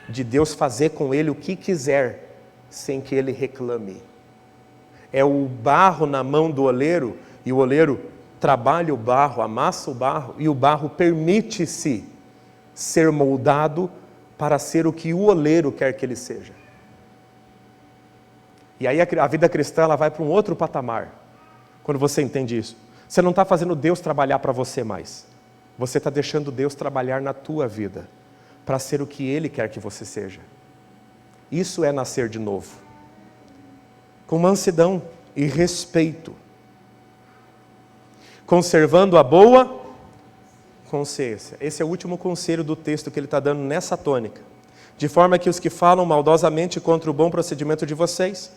de Deus fazer com ele o que quiser, sem que ele reclame. É o barro na mão do oleiro, e o oleiro trabalha o barro, amassa o barro, e o barro permite-se ser moldado para ser o que o oleiro quer que ele seja. E aí a vida cristã ela vai para um outro patamar, quando você entende isso. Você não está fazendo Deus trabalhar para você mais. Você está deixando Deus trabalhar na tua vida, para ser o que Ele quer que você seja. Isso é nascer de novo. Com mansidão e respeito. Conservando a boa consciência. Esse é o último conselho do texto que ele está dando nessa tônica. De forma que os que falam maldosamente contra o bom procedimento de vocês,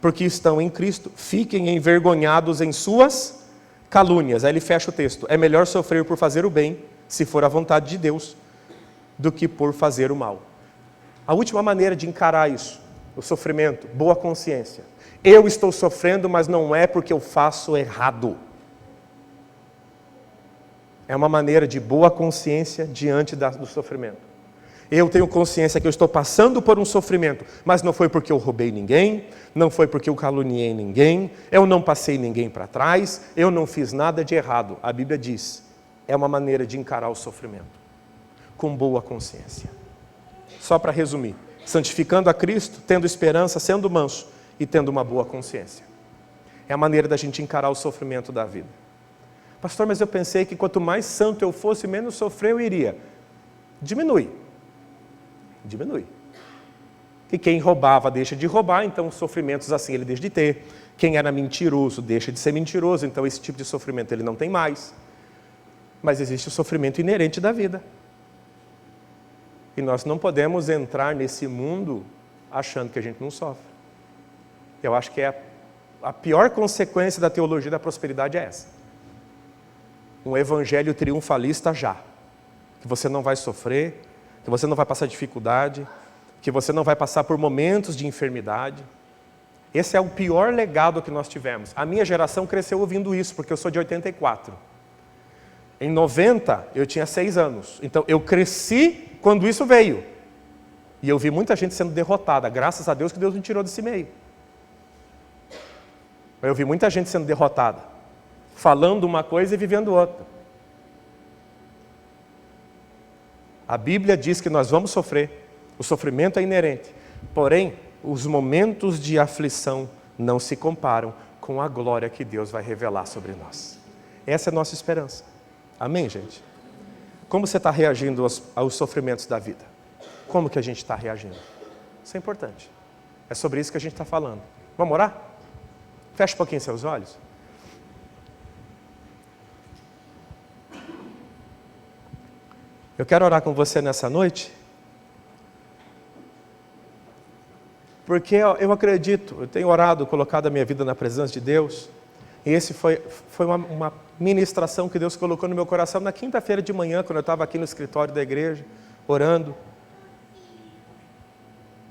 porque estão em Cristo, fiquem envergonhados em suas calúnias. Aí ele fecha o texto. É melhor sofrer por fazer o bem, se for a vontade de Deus, do que por fazer o mal. A última maneira de encarar isso, o sofrimento, boa consciência. Eu estou sofrendo, mas não é porque eu faço errado. É uma maneira de boa consciência diante do sofrimento. Eu tenho consciência que eu estou passando por um sofrimento, mas não foi porque eu roubei ninguém, não foi porque eu caluniei ninguém, eu não passei ninguém para trás, eu não fiz nada de errado. A Bíblia diz, é uma maneira de encarar o sofrimento, com boa consciência. Só para resumir, santificando a Cristo, tendo esperança, sendo manso e tendo uma boa consciência. É a maneira da gente encarar o sofrimento da vida. Pastor, mas eu pensei que quanto mais santo eu fosse, menos sofrer eu iria. Diminui. E quem roubava deixa de roubar, então sofrimentos assim ele deixa de ter. Quem era mentiroso deixa de ser mentiroso, então esse tipo de sofrimento ele não tem mais. Mas existe o sofrimento inerente da vida. E nós não podemos entrar nesse mundo achando que a gente não sofre. Eu acho que a pior consequência da teologia da prosperidade é essa. Um evangelho triunfalista já. Que você não vai sofrer, que você não vai passar dificuldade, que você não vai passar por momentos de enfermidade. Esse é o pior legado que nós tivemos. A minha geração cresceu ouvindo isso, porque eu sou de 84. Em 90, eu tinha 6 anos. Então, eu cresci quando isso veio. E eu vi muita gente sendo derrotada. Graças a Deus que Deus me tirou desse meio. Eu vi muita gente sendo derrotada. Falando uma coisa e vivendo outra. A Bíblia diz que nós vamos sofrer. O sofrimento é inerente. Porém, os momentos de aflição não se comparam com a glória que Deus vai revelar sobre nós. Essa é a nossa esperança. Amém, gente? Como você está reagindo aos sofrimentos da vida? Como que a gente está reagindo? Isso é importante. É sobre isso que a gente está falando. Vamos orar? Feche um pouquinho seus olhos. Eu quero orar com você nessa noite, porque eu acredito, eu tenho orado, colocado a minha vida na presença de Deus, e esse foi uma ministração que Deus colocou no meu coração na quinta-feira de manhã, quando eu estava aqui no escritório da igreja, orando,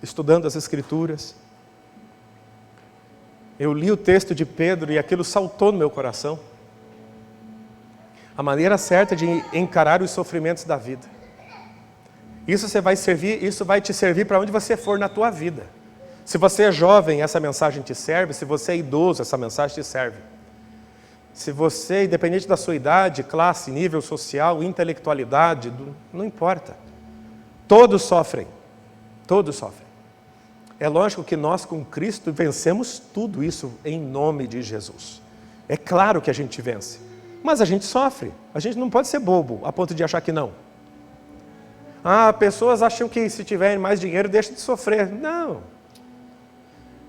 estudando as Escrituras. Eu li o texto de Pedro e aquilo saltou no meu coração. A maneira certa de encarar os sofrimentos da vida. Isso vai te servir para onde você for na tua vida. Se você é jovem, essa mensagem te serve. Se você é idoso, essa mensagem te serve. Se você, independente da sua idade, classe, nível social, intelectualidade, não importa. Todos sofrem. Todos sofrem. É lógico que nós com Cristo vencemos tudo isso em nome de Jesus. É claro que a gente vence. Mas a gente sofre. A gente não pode ser bobo a ponto de achar que não. Pessoas acham que se tiverem mais dinheiro, deixa de sofrer. Não.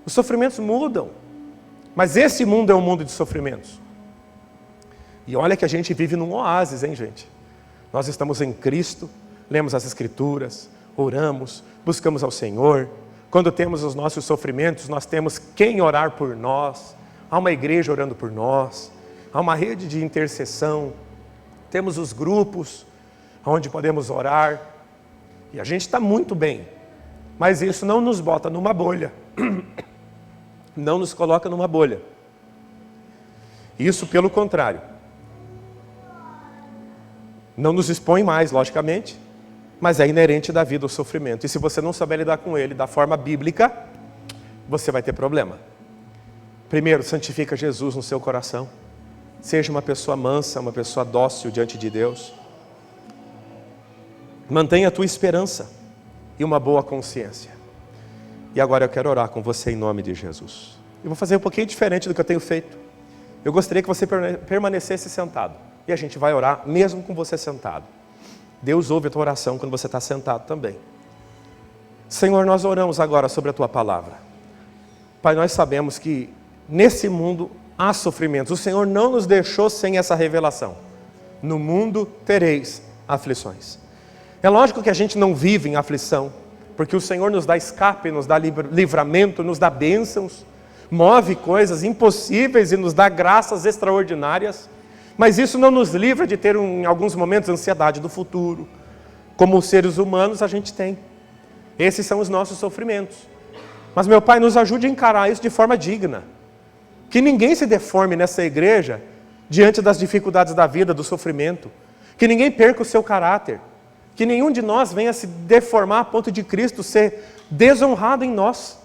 Os sofrimentos mudam. Mas esse mundo é um mundo de sofrimentos. E olha que a gente vive num oásis, hein, gente? Nós estamos em Cristo, lemos as Escrituras, oramos, buscamos ao Senhor. Quando temos os nossos sofrimentos, nós temos quem orar por nós. Há uma igreja orando por nós. Há uma rede de intercessão. Temos os grupos onde podemos orar. E a gente está muito bem. Mas isso não nos bota numa bolha. Não nos coloca numa bolha. Isso, pelo contrário, não nos expõe mais, logicamente, mas é inerente da vida o sofrimento. E se você não souber lidar com ele da forma bíblica, você vai ter problema. Primeiro, santifica Jesus no seu coração. Seja uma pessoa mansa, uma pessoa dócil diante de Deus. Mantenha a tua esperança e uma boa consciência. E agora eu quero orar com você em nome de Jesus. Eu vou fazer um pouquinho diferente do que eu tenho feito. Eu gostaria que você permanecesse sentado. E a gente vai orar mesmo com você sentado. Deus ouve a tua oração quando você está sentado também. Senhor, nós oramos agora sobre a tua palavra. Pai, nós sabemos que nesse mundo há sofrimentos. O Senhor não nos deixou sem essa revelação. No mundo tereis aflições. É lógico que a gente não vive em aflição, porque o Senhor nos dá escape, nos dá livramento, nos dá bênçãos, move coisas impossíveis e nos dá graças extraordinárias. Mas isso não nos livra de ter, em alguns momentos, ansiedade do futuro. Como seres humanos, a gente tem. Esses são os nossos sofrimentos. Mas, meu Pai, nos ajude a encarar isso de forma digna. Que ninguém se deforme nessa igreja diante das dificuldades da vida, do sofrimento. Que ninguém perca o seu caráter. Que nenhum de nós venha se deformar a ponto de Cristo ser desonrado em nós.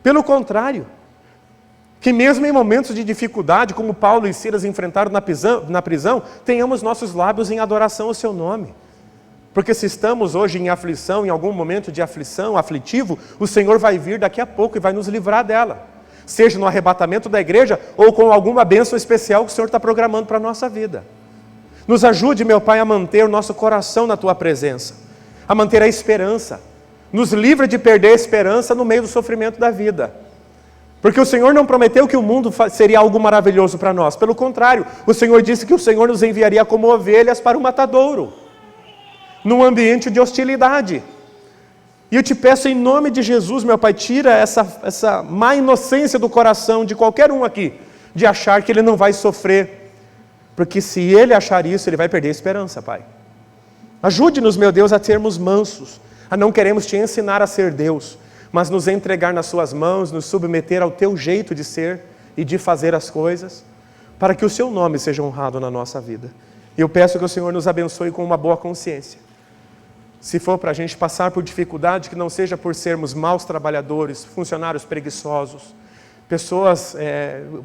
Pelo contrário. Que mesmo em momentos de dificuldade, como Paulo e Silas enfrentaram na prisão, tenhamos nossos lábios em adoração ao seu nome. Porque se estamos hoje em aflição, em algum momento de aflição, aflitivo, o Senhor vai vir daqui a pouco e vai nos livrar dela. Seja no arrebatamento da igreja ou com alguma bênção especial que o Senhor está programando para a nossa vida. Nos ajude, meu Pai, a manter o nosso coração na tua presença, a manter a esperança. Nos livra de perder a esperança no meio do sofrimento da vida. Porque o Senhor não prometeu que o mundo seria algo maravilhoso para nós. Pelo contrário, o Senhor disse que o Senhor nos enviaria como ovelhas para o matadouro, num ambiente de hostilidade. E eu te peço em nome de Jesus, meu Pai, tira essa má inocência do coração de qualquer um aqui, de achar que ele não vai sofrer. Porque se ele achar isso, ele vai perder a esperança, Pai. Ajude-nos, meu Deus, a sermos mansos, a não queremos te ensinar a ser Deus, mas nos entregar nas suas mãos, nos submeter ao teu jeito de ser e de fazer as coisas, para que o seu nome seja honrado na nossa vida. E eu peço que o Senhor nos abençoe com uma boa consciência. Se for para a gente passar por dificuldade, que não seja por sermos maus trabalhadores, funcionários preguiçosos, pessoas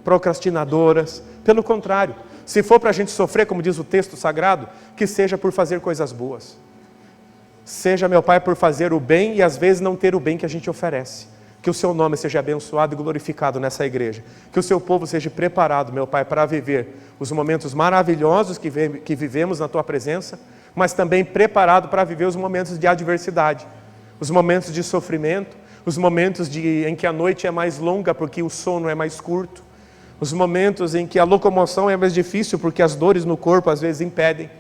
procrastinadoras. Pelo contrário, se for para a gente sofrer, como diz o texto sagrado, que seja por fazer coisas boas. Seja, meu Pai, por fazer o bem e às vezes não ter o bem que a gente oferece. Que o seu nome seja abençoado e glorificado nessa igreja. Que o seu povo seja preparado, meu Pai, para viver os momentos maravilhosos que vivemos na tua presença, mas também preparado para viver os momentos de adversidade, os momentos de sofrimento, os momentos em que a noite é mais longa porque o sono é mais curto, os momentos em que a locomoção é mais difícil porque as dores no corpo às vezes impedem.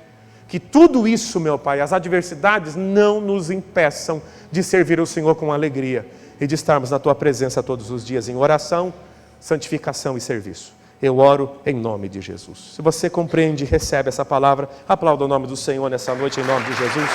Que tudo isso, meu Pai, as adversidades não nos impeçam de servir ao Senhor com alegria e de estarmos na tua presença todos os dias em oração, santificação e serviço. Eu oro em nome de Jesus. Se você compreende e recebe essa palavra, aplauda o nome do Senhor nessa noite em nome de Jesus.